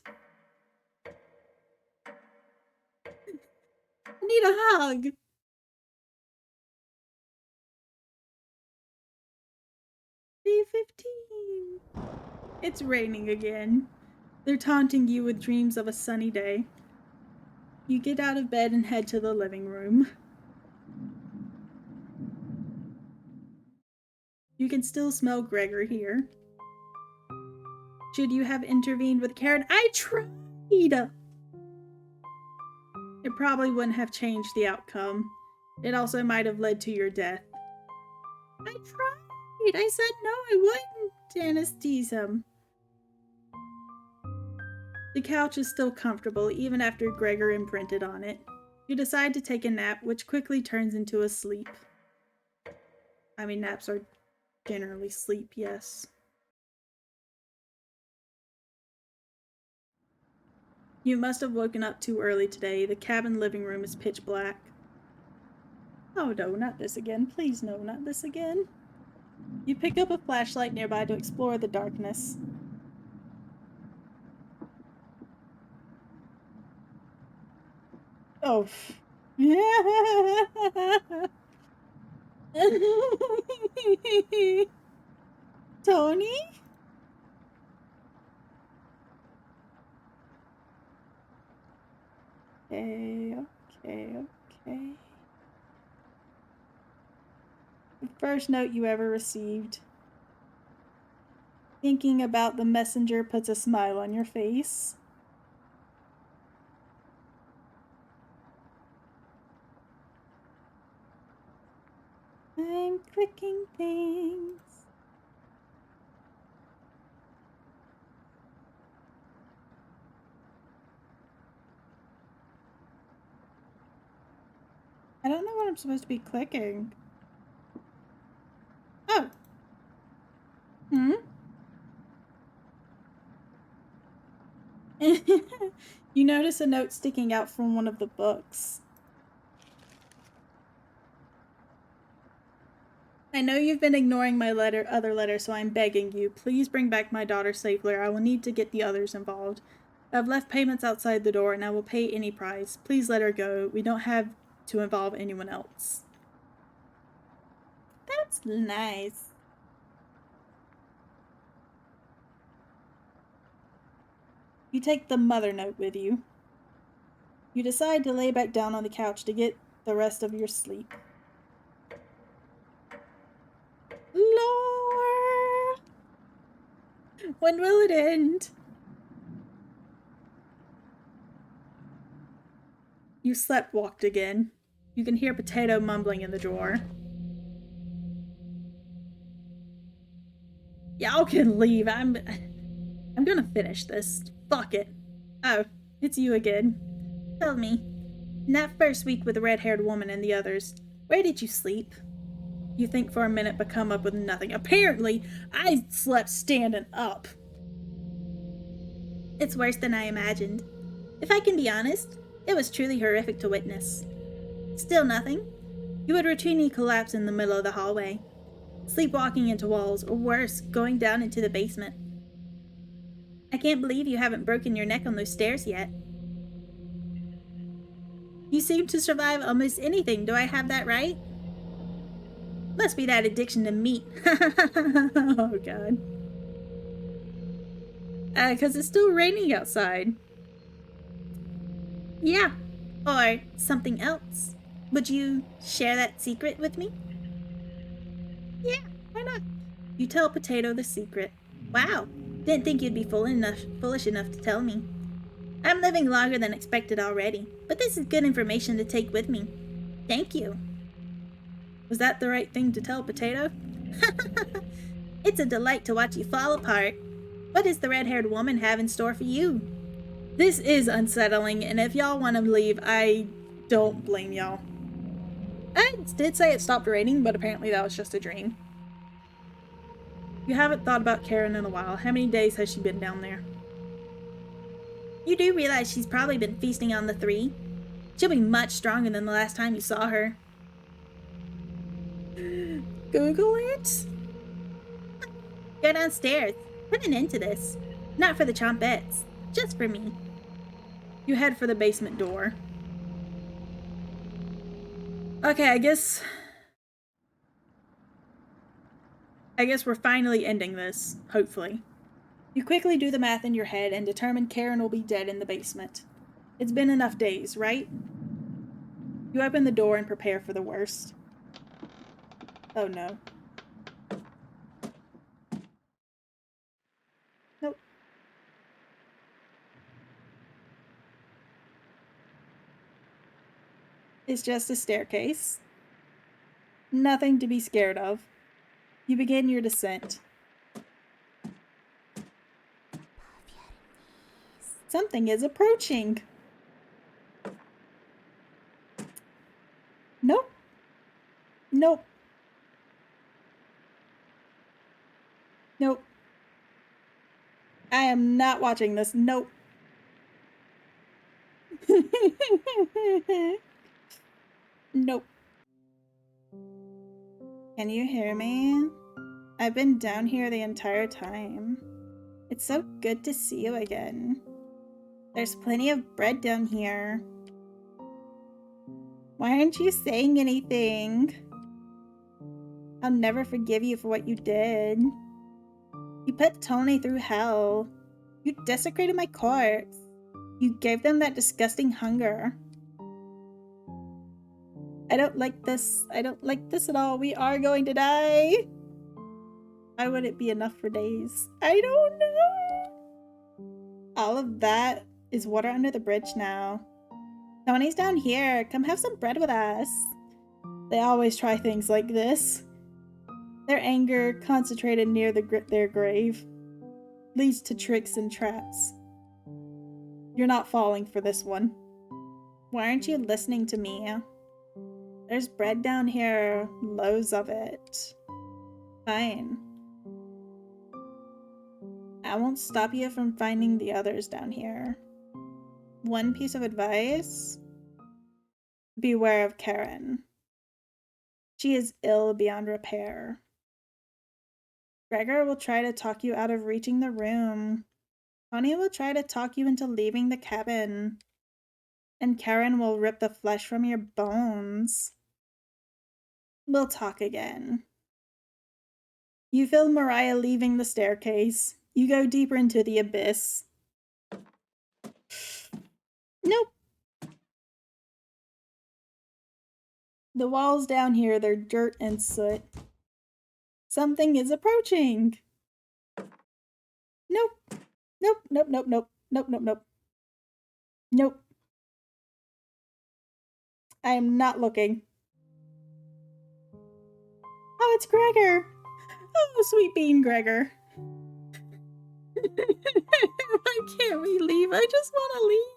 A: I need a hug! Day 15. It's raining again. They're taunting you with dreams of a sunny day. You get out of bed and head to the living room. You can still smell Gregor here. Should you have intervened with Karen? I tried! It probably wouldn't have changed the outcome. It also might have led to your death. I tried! I said no, I wouldn't anesthese him. The couch is still comfortable, even after Gregor imprinted on it. You decide to take a nap, which quickly turns into a sleep. I mean, naps are generally sleep, yes. You must have woken up too early today. The cabin living room is pitch black. Oh no, not this again. Please no, not this again. You pick up a flashlight nearby to explore the darkness. Oh. Tony? Okay. The first note you ever received. Thinking about the messenger puts a smile on your face. I'm clicking things. I don't know what I'm supposed to be clicking. Oh. You notice a note sticking out from one of the books. I know you've been ignoring my other letter, so I'm begging you. Please bring back my daughter safely, or I will need to get the others involved. I've left payments outside the door, and I will pay any price. Please let her go. We don't have to involve anyone else. That's nice. You take the mother note with you. You decide to lay back down on the couch to get the rest of your sleep. Lord! When will it end? You slept-walked again. You can hear Potato mumbling in the drawer. Y'all can leave. I'm gonna finish this. Fuck it. Oh, it's you again. Tell me, That first week with the red-haired woman and the others, where did you sleep? You think for a minute but come up with nothing. Apparently, I slept standing up.
B: It's worse than I imagined. If I can be honest, it was truly horrific to witness. Still nothing. You would routinely collapse in the middle of the hallway, sleepwalking into walls, or worse, going down into the basement. I can't believe you haven't broken your neck on those stairs yet. You seem to survive almost anything, do I have that right? Must be that addiction to meat.
A: Oh, God. Because it's still raining outside.
B: Yeah, or something else. Would you share that secret with me?
A: Yeah, why not? You tell Potato the secret.
B: Wow, didn't think you'd be foolish enough to tell me. I'm living longer than expected already, but this is good information to take with me. Thank you.
A: Was that the right thing to tell Potato?
B: It's a delight to watch you fall apart. What does the red-haired woman have in store for you?
A: This is unsettling, and if y'all want to leave, I don't blame y'all. I did say it stopped raining, but apparently that was just a dream. You haven't thought about Karen in a while. How many days has she been down there?
B: You do realize she's probably been feasting on the three? She'll be much stronger than the last time you saw her.
A: Google it?
B: Go downstairs. Put an end to this. Not for the chompettes. Just for me.
A: You head for the basement door. Okay, I guess we're finally ending this, hopefully. You quickly do the math in your head and determine Karen will be dead in the basement. It's been enough days, right? You open the door and prepare for the worst. Oh no. Nope. It's just a staircase. Nothing to be scared of. You begin your descent. Something is approaching. Nope. Nope. Nope. I am not watching this. Nope. Nope. Can you hear me? I've been down here the entire time. It's so good to see you again. There's plenty of bread down here. Why aren't you saying anything? I'll never forgive you for what you did. You put Tony through hell. You desecrated my corpse. You gave them that disgusting hunger. I don't like this. I don't like this at all. We are going to die. Why would it be enough for days? I don't know. All of that is water under the bridge now. Tony's down here. Come have some bread with us. They always try things like this. Their anger, concentrated near their grave, leads to tricks and traps. You're not falling for this one. Why aren't you listening to me? There's bread down here, loads of it. Fine. I won't stop you from finding the others down here. One piece of advice: beware of Karen. She is ill beyond repair. Gregor will try to talk you out of reaching the room. Tony will try to talk you into leaving the cabin. And Karen will rip the flesh from your bones. We'll talk again. You feel Mariah leaving the staircase. You go deeper into the abyss. Nope. The walls down here, they're dirt and soot. Something is approaching. Nope. Nope, nope, nope, nope. Nope, nope, nope. Nope. I am not looking. Oh, it's Gregor. Oh, sweet bean Gregor. Why can't we leave? I just want to leave.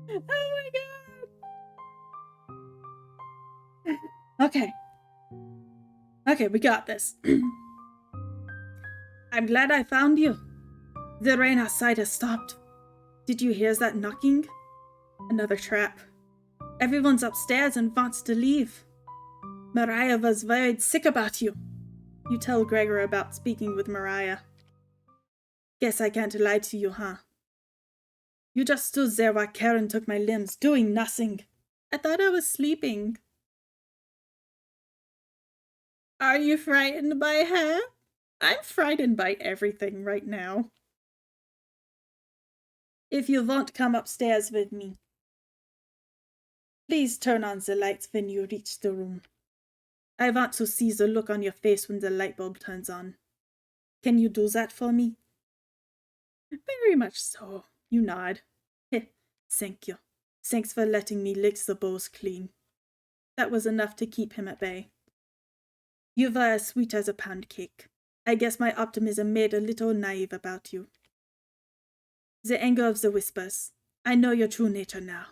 A: Oh my god. Okay. Okay, we got this. I'm glad I found you. The rain outside has stopped. Did you hear that knocking? Another trap. Everyone's upstairs and wants to leave. Mariah was very sick about you. You tell Gregor about speaking with Mariah. Guess I can't lie to you, huh? You just stood there while Karen took my limbs, doing nothing. I thought I was sleeping. Are you frightened by her? I'm frightened by everything right now. If you won't come upstairs with me, please turn on the lights when you reach the room. I want to see the look on your face when the light bulb turns on. Can you do that for me? Very much so. You nod. Thank you. Thanks for letting me lick the bowls clean. That was enough to keep him at bay. You were as sweet as a pound cake. I guess my optimism made a little naive about you. The anger of the whispers. I know your true nature now.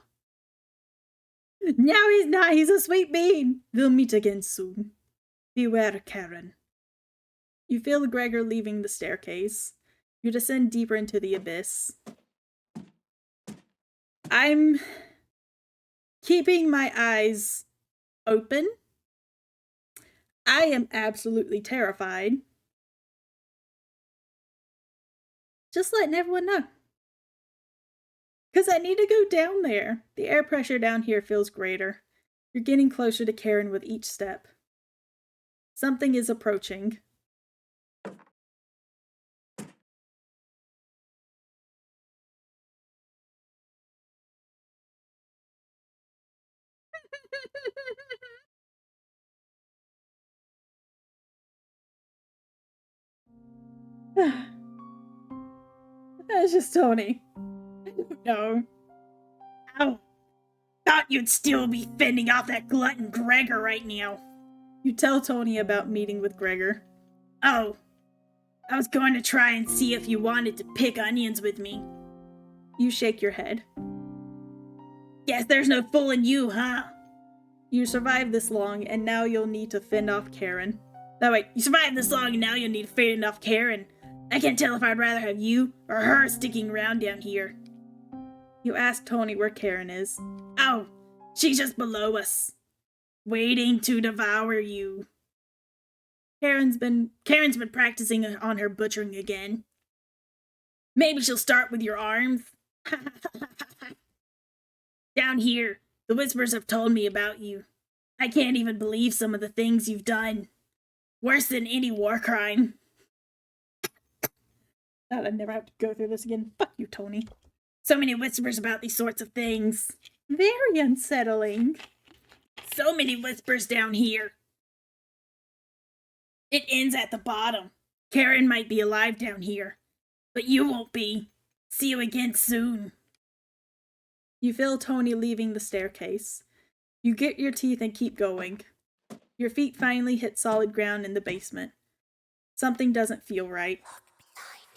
A: Now he's not. He's a sweet bean. We'll meet again soon. Beware, Karen. You feel Gregor leaving the staircase. You descend deeper into the abyss. I'm keeping my eyes open. I am absolutely terrified. Just letting everyone know. Because I need to go down there. The air pressure down here feels greater. You're getting closer to Karen with each step. Something is approaching. That's just Tony. No. Ow. Thought you'd still be fending off that glutton Gregor right now. You tell Tony about meeting with Gregor. Oh, I was going to try and see if you wanted to pick onions with me. You shake your head. Guess there's no fooling you, huh? You survived this long, and now you'll need to fend off Karen. No, wait, you survived this long, and now you'll need to fend off Karen. I can't tell if I'd rather have you or her sticking around down here. You ask Tony where Karen is. Oh, she's just below us, waiting to devour you. Karen's been practicing on her butchering again. Maybe she'll start with your arms. Down here, the whispers have told me about you. I can't even believe some of the things you've done. Worse than any war crime. Thought I'd never have to go through this again. Fuck you, Tony. So many whispers about these sorts of things. Very unsettling. So many whispers down here. It ends at the bottom. Karen might be alive down here, but you won't be. See you again soon. You feel Tony leaving the staircase. You grit your teeth and keep going. Your feet finally hit solid ground in the basement. Something doesn't feel right.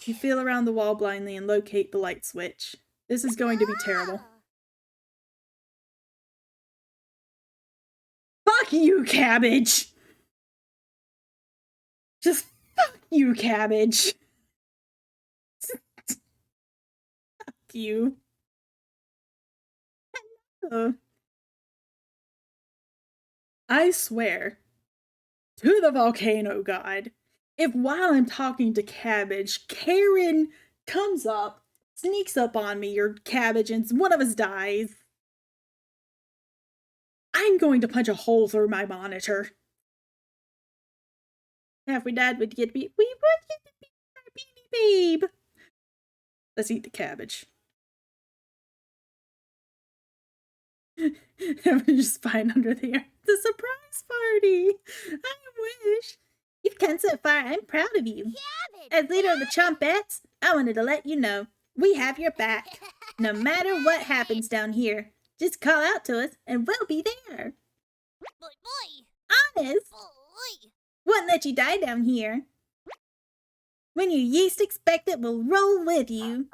A: You feel around the wall blindly and locate the light switch. This is going to be terrible. Fuck you, Cabbage! Just fuck you, Cabbage! Fuck you. I swear to the volcano god, if while I'm talking to Cabbage, Karen comes up, sneaks up on me or Cabbage, and one of us dies, I'm going to punch a hole through my monitor. Now, if we died, we would get to be our Beanie Babe. Let's eat the cabbage. Everyone's just fine under there. It's a surprise party. I wish. You've come so far. I'm proud of you. As leader of the Chompettes, I wanted to let you know we have your back. No matter what happens down here, just call out to us and we'll be there. Honest? Wouldn't let you die down here. When you least expect it, we'll roll with you.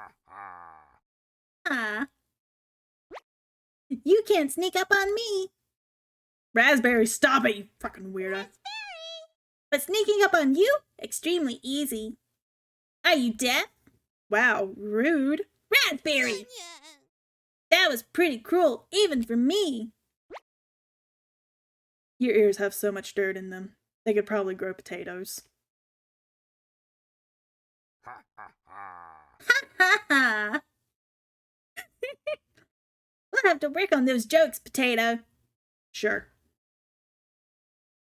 A: Ah. You can't sneak up on me. Raspberry, stop it, you fucking weirdo.
B: But sneaking up on you? Extremely easy. Are you deaf?
A: Wow, rude.
B: Raspberry! That was pretty cruel, even for me.
A: Your ears have so much dirt in them. They could probably grow potatoes.
B: Ha ha ha! We'll have to work on those jokes, Potato.
A: Sure.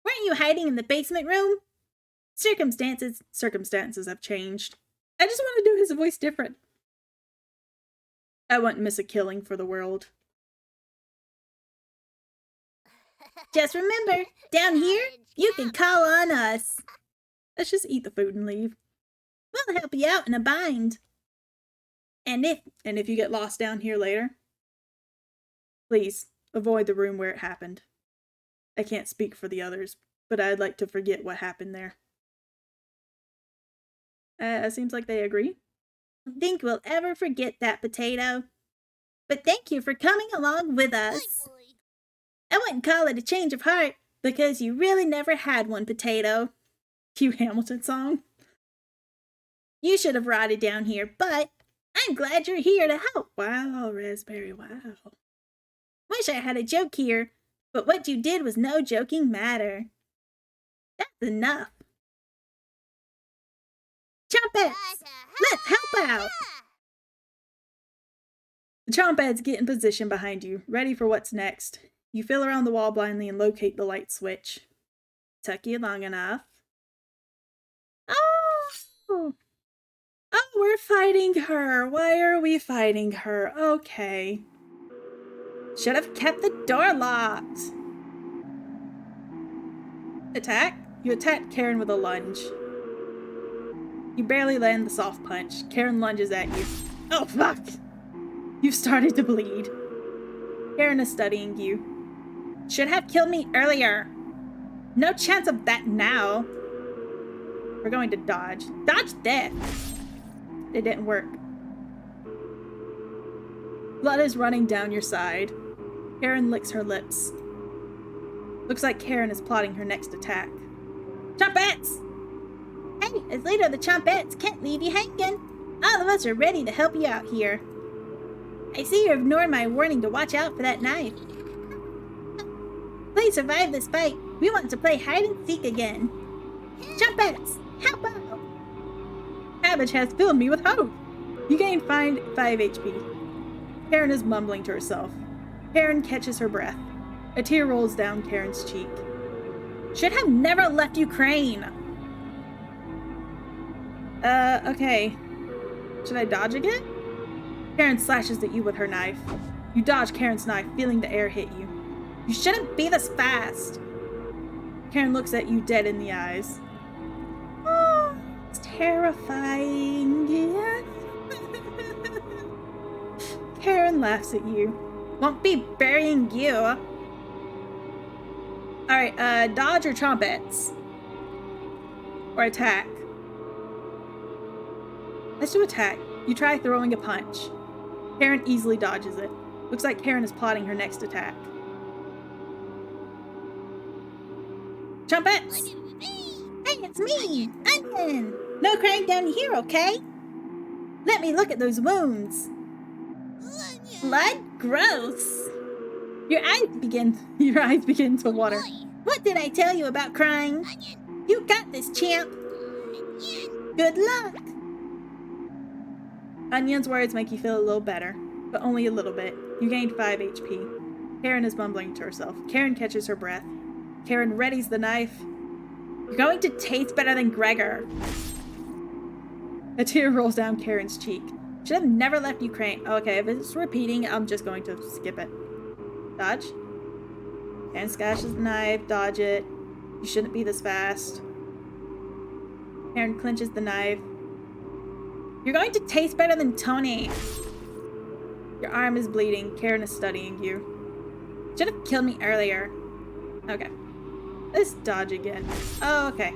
B: Weren't you hiding in the basement room? Circumstances
A: have changed. I just want to do his voice different. I wouldn't miss a killing for the world.
B: Just remember, down here, you can call on us.
A: Let's just eat the food and leave.
B: We'll help you out in a bind. And
A: if you get lost down here later, please avoid the room where it happened. I can't speak for the others, but I'd like to forget what happened there. Seems like they agree.
B: I don't think we'll ever forget that, Potato. But thank you for coming along with us. I wouldn't call it a change of heart, because you really never had one, Potato.
A: Cue Hamilton song.
B: You should have rotted down here, but I'm glad you're here to help.
A: Wow, Raspberry, wow.
B: Wish I had a joke here, but what you did was no joking matter. That's enough. Chompettes, let's help out!
A: The Chompettes get in position behind you, ready for what's next. You feel around the wall blindly and locate the light switch. Took you long enough. Oh! Oh, we're fighting her. Why are we fighting her? Okay.
B: Should have kept the door locked.
A: Attack? You attack Karen with a lunge. You barely land the soft punch. Karen lunges at you. Oh, fuck! You've started to bleed. Karen is studying you.
B: Should have killed me earlier. No chance of that now.
A: We're going to dodge.
B: Dodge this.
A: It didn't work. Blood is running down your side. Karen licks her lips. Looks like Karen is plotting her next attack.
B: Chompettes! Hey, as leader of the Chompettes, can't leave you hanging. All of us are ready to help you out here. I see you ignored my warning to watch out for that knife. Please survive this fight. We want to play hide and seek again. Chompettes, help out!
A: Cabbage has filled me with hope. You gain 5 HP. Karen is mumbling to herself. Karen catches her breath. A tear rolls down Karen's cheek.
B: Should have never left Ukraine.
A: Okay. Should I dodge again? Karen slashes at you with her knife. You dodge Karen's knife, feeling the air hit you.
B: You shouldn't be this fast.
A: Karen looks at you dead in the eyes. Oh, it's terrifying. Yeah. Karen laughs at you.
B: Won't be burying you.
A: Alright, dodge or Chompettes? Or attack? Let's do attack. You try throwing a punch. Karen easily dodges it. Looks like Karen is plotting her next attack.
B: Chompettes! Hey, it's me, Onion! No crying down here, okay? Let me look at those wounds. Blood? Gross!
A: Your eyes begin to water.
B: What did I tell you about crying? You got this, champ! Good luck!
A: Onion's words make you feel a little better, but only a little bit. You gained 5 HP. Karen is mumbling to herself. Karen catches her breath. Karen readies the knife.
B: You're going to taste better than Gregor.
A: A tear rolls down Karen's cheek. Should have never left Ukraine. Okay, if it's repeating, I'm just going to skip it. Dodge. Karen slashes the knife. Dodge it. You shouldn't be this fast. Karen clenches the knife.
B: You're going to taste better than Tony.
A: Your arm is bleeding. Karen is studying you.
B: Should have killed me earlier.
A: Okay. Let's dodge again. Oh, okay.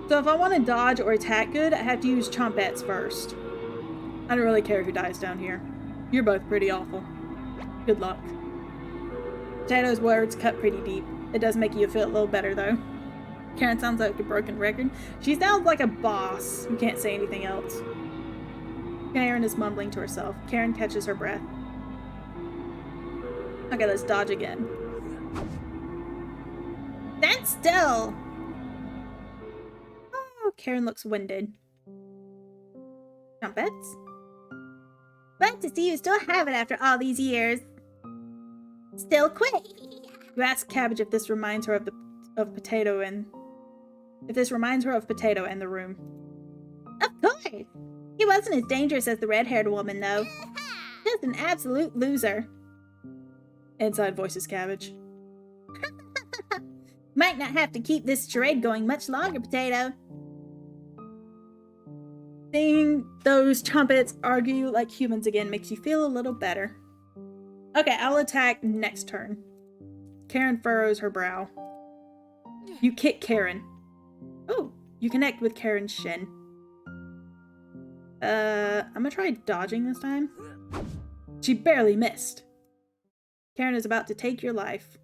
A: So if I want to dodge or attack good, I have to use Chompettes first. I don't really care who dies down here. You're both pretty awful. Good luck. Potato's words cut pretty deep. It does make you feel a little better, though. Karen sounds like a broken record. She sounds like a boss who can't say anything else. Karen is mumbling to herself. Karen catches her breath. Okay, let's dodge again.
B: Stand still!
A: Oh, Karen looks winded. Trumpets?
B: Glad to see you still have it after all these years. Still quick.
A: You ask Cabbage if this reminds her of Potato and the room.
B: Of course. He wasn't as dangerous as the red-haired woman, though. Just an absolute loser.
A: Inside voices Cabbage.
B: Might not have to keep this charade going much longer, Potato.
A: Seeing those trumpets argue like humans again makes you feel a little better. Okay, I'll attack next turn. Karen furrows her brow. You kick Karen. Oh, you connect with Karen's shin. I'm gonna try dodging this time. She barely missed. Karen is about to take your life.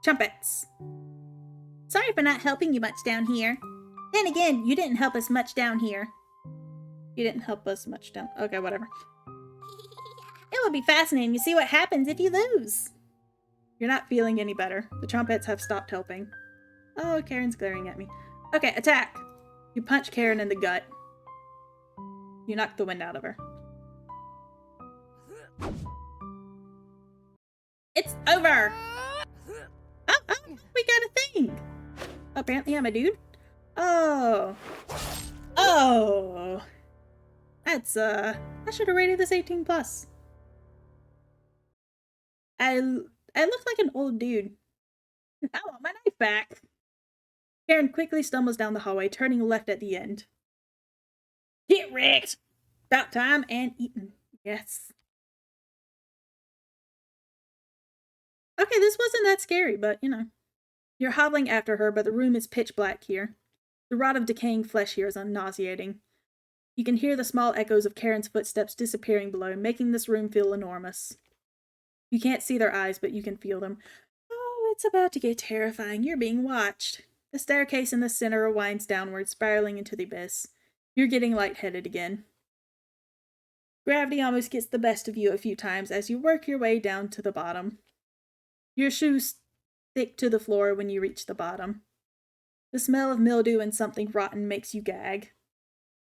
A: Trumpets.
B: Sorry for not helping you much down here. Then again, you didn't help us much down here.
A: You didn't help us much down. Okay, whatever.
B: It will be fascinating to see what happens if you lose.
A: You're not feeling any better. The trumpets have stopped helping. Oh, Karen's glaring at me. Okay, attack. You punch Karen in the gut. You knock the wind out of her.
B: It's over.
A: Oh, we got a thing. Apparently I'm a dude. Oh. That's, I should have rated this 18 plus. I look like an old dude. I want my knife back. Karen quickly stumbles down the hallway, turning left at the end. Get wrecked! About time and eaten. Yes. Okay, this wasn't that scary, but, you know. You're hobbling after her, but the room is pitch black here. The rot of decaying flesh here is nauseating. You can hear the small echoes of Karen's footsteps disappearing below, making this room feel enormous. You can't see their eyes, but you can feel them. Oh, it's about to get terrifying. You're being watched. The staircase in the center winds downward, spiraling into the abyss. You're getting lightheaded again. Gravity almost gets the best of you a few times as you work your way down to the bottom. Your shoes stick to the floor when you reach the bottom. The smell of mildew and something rotten makes you gag.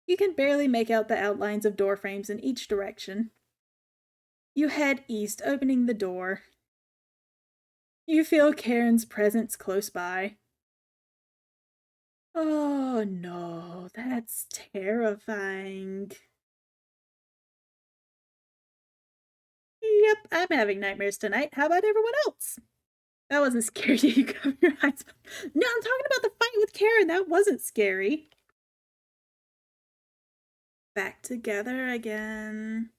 A: You can barely make out the outlines of door frames in each direction. You head east, opening the door. You feel Karen's presence close by. Oh no, that's terrifying. Yep, I'm having nightmares tonight. How about everyone else? That wasn't scary. You cover your eyes. No, I'm talking about the fight with Karen. That wasn't scary. Back together again.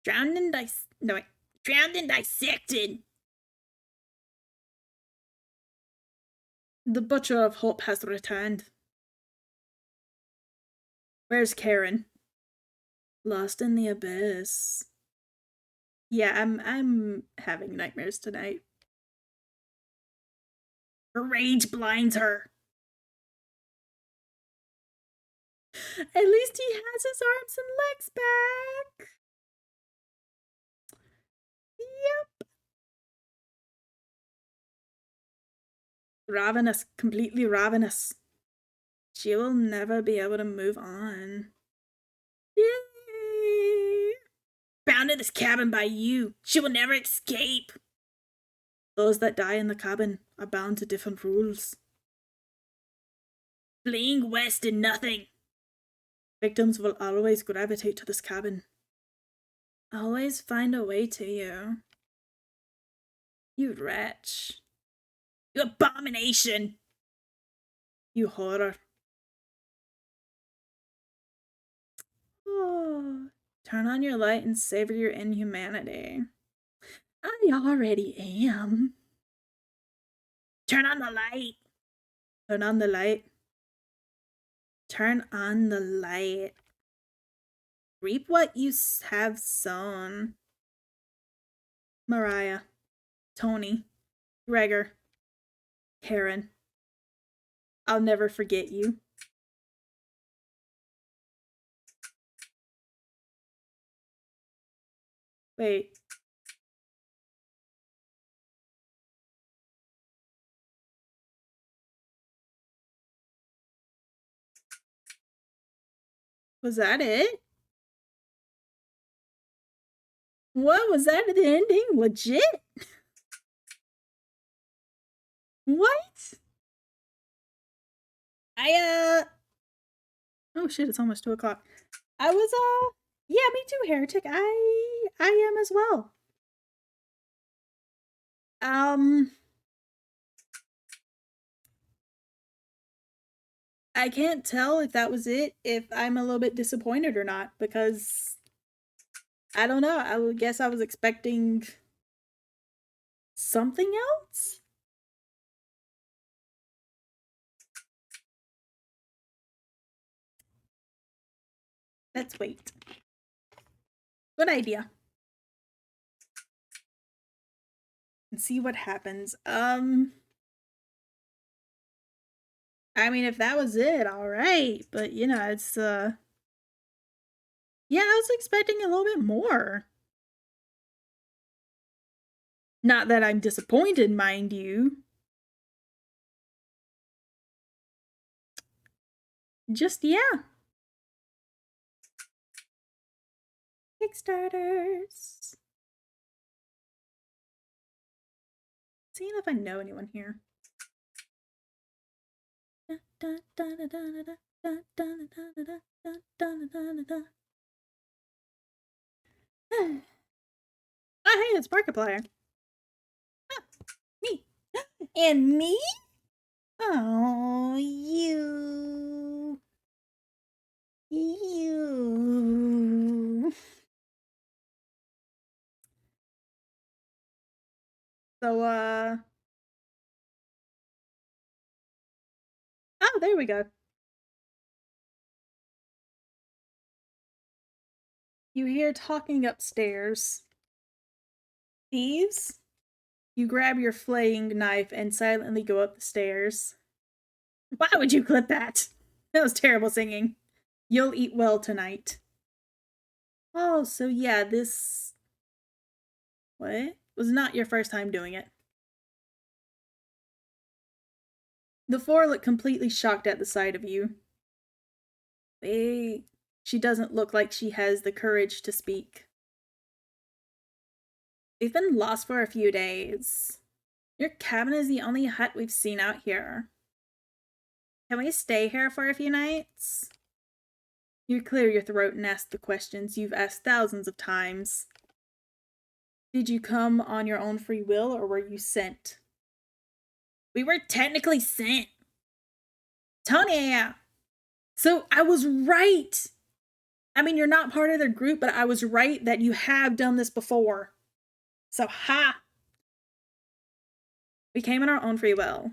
B: Drowned and dissected.
A: The Butcher of Hope has returned. Where's Karen? Lost in the abyss. Yeah, I'm having nightmares tonight.
B: Her rage blinds her.
A: At least he has his arms and legs back. Yep. Ravenous, completely ravenous. She will never be able to move on. Yay!
B: Bound to this cabin by you. She will never escape.
A: Those that die in the cabin are bound to different rules.
B: Fleeing west and nothing.
A: Victims will always gravitate to this cabin. Always find a way to you. You wretch.
B: You abomination.
A: You horror. Oh, turn on your light and savor your inhumanity. I already am.
B: Turn on the light.
A: Turn on the light. Turn on the light. Reap what you have sown. Mariah, Tony, Gregor, Karen. I'll never forget you. Wait. Was that it? What was that at the ending? Legit? What? Oh shit, it's almost 2 o'clock. I was, yeah, me too, Heretic. I am as well. I can't tell if that was it, if I'm a little bit disappointed or not, because I don't know. I would guess I was expecting something else? Let's wait. Good idea. And see what happens. I mean, if that was it, alright. But, you know, it's, yeah, I was expecting a little bit more. Not that I'm disappointed, mind you. Just, yeah. Kickstarters. Seeing if I know anyone here. Oh, hey, it's Markiplier. Ah, me. And me? Oh, you. You. So, oh, there we go. You hear talking upstairs. Thieves? You grab your flaying knife and silently go up the stairs. Why would you clip that? That was terrible singing. You'll eat well tonight. Oh, so yeah, this... What? Was not your first time doing it. The four look completely shocked at the sight of you. She doesn't look like she has the courage to speak. We've been lost for a few days. Your cabin is the only hut we've seen out here. Can we stay here for a few nights? You clear your throat and ask the questions you've asked thousands of times. Did you come on your own free will, or were you sent? We were technically sent. Tony! So I was right! I mean, you're not part of their group, but I was right that you have done this before. So, ha! We came on our own free will.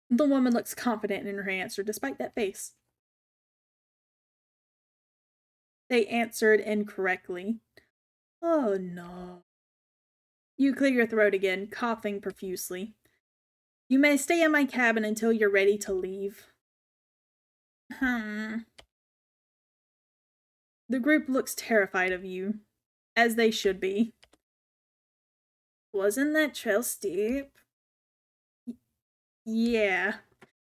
A: The woman looks confident in her answer, despite that face. They answered incorrectly. Oh no. You clear your throat again, coughing profusely. You may stay in my cabin until you're ready to leave. The group looks terrified of you, as they should be. Wasn't that trail steep? Yeah.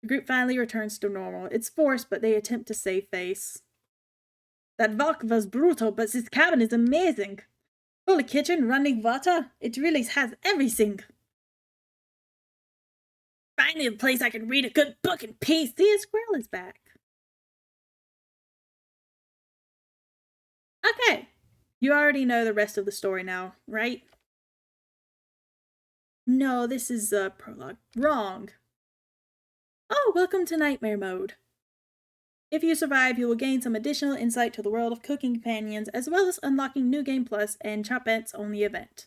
A: The group finally returns to normal. It's forced, but they attempt to save face. That walk was brutal, but this cabin is amazing. Full kitchen, running water. It really has everything. Finally a place I can read a good book in peace. See, a squirrel is back. Okay. You already know the rest of the story now, right? No, this is prologue. Wrong. Oh, welcome to Nightmare Mode. If you survive, you will gain some additional insight to the world of cooking companions, as well as unlocking New Game Plus and Chompettes only event.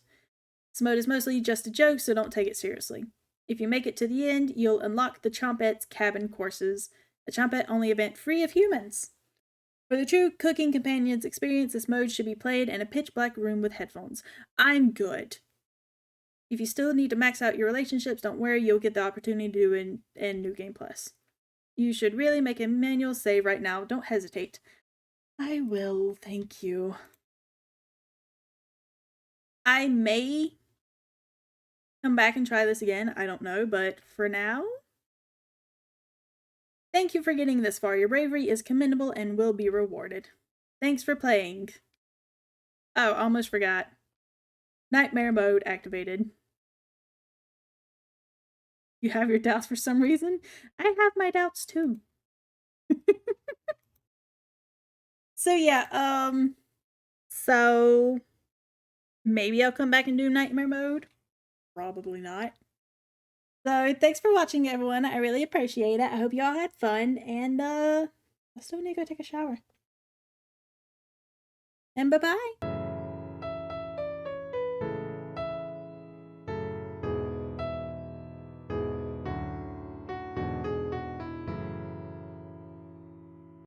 A: This mode is mostly just a joke, so don't take it seriously. If you make it to the end, you'll unlock the Chompettes cabin courses, a Chompette only event free of humans. For the true cooking companions experience, this mode should be played in a pitch black room with headphones. I'm good. If you still need to max out your relationships, don't worry, you'll get the opportunity to do it in New Game Plus. You should really make a manual save right now. Don't hesitate. I will, thank you. I may come back and try this again, I don't know, but for now, thank you for getting this far. Your bravery is commendable and will be rewarded. Thanks for playing. Oh, almost forgot. Nightmare mode activated. You have your doubts for some reason? I have my doubts too. So yeah, so maybe I'll come back and do nightmare mode. Probably not. So thanks for watching, everyone. I really appreciate it. I hope you all had fun, and I still need to go take a shower. And bye-bye.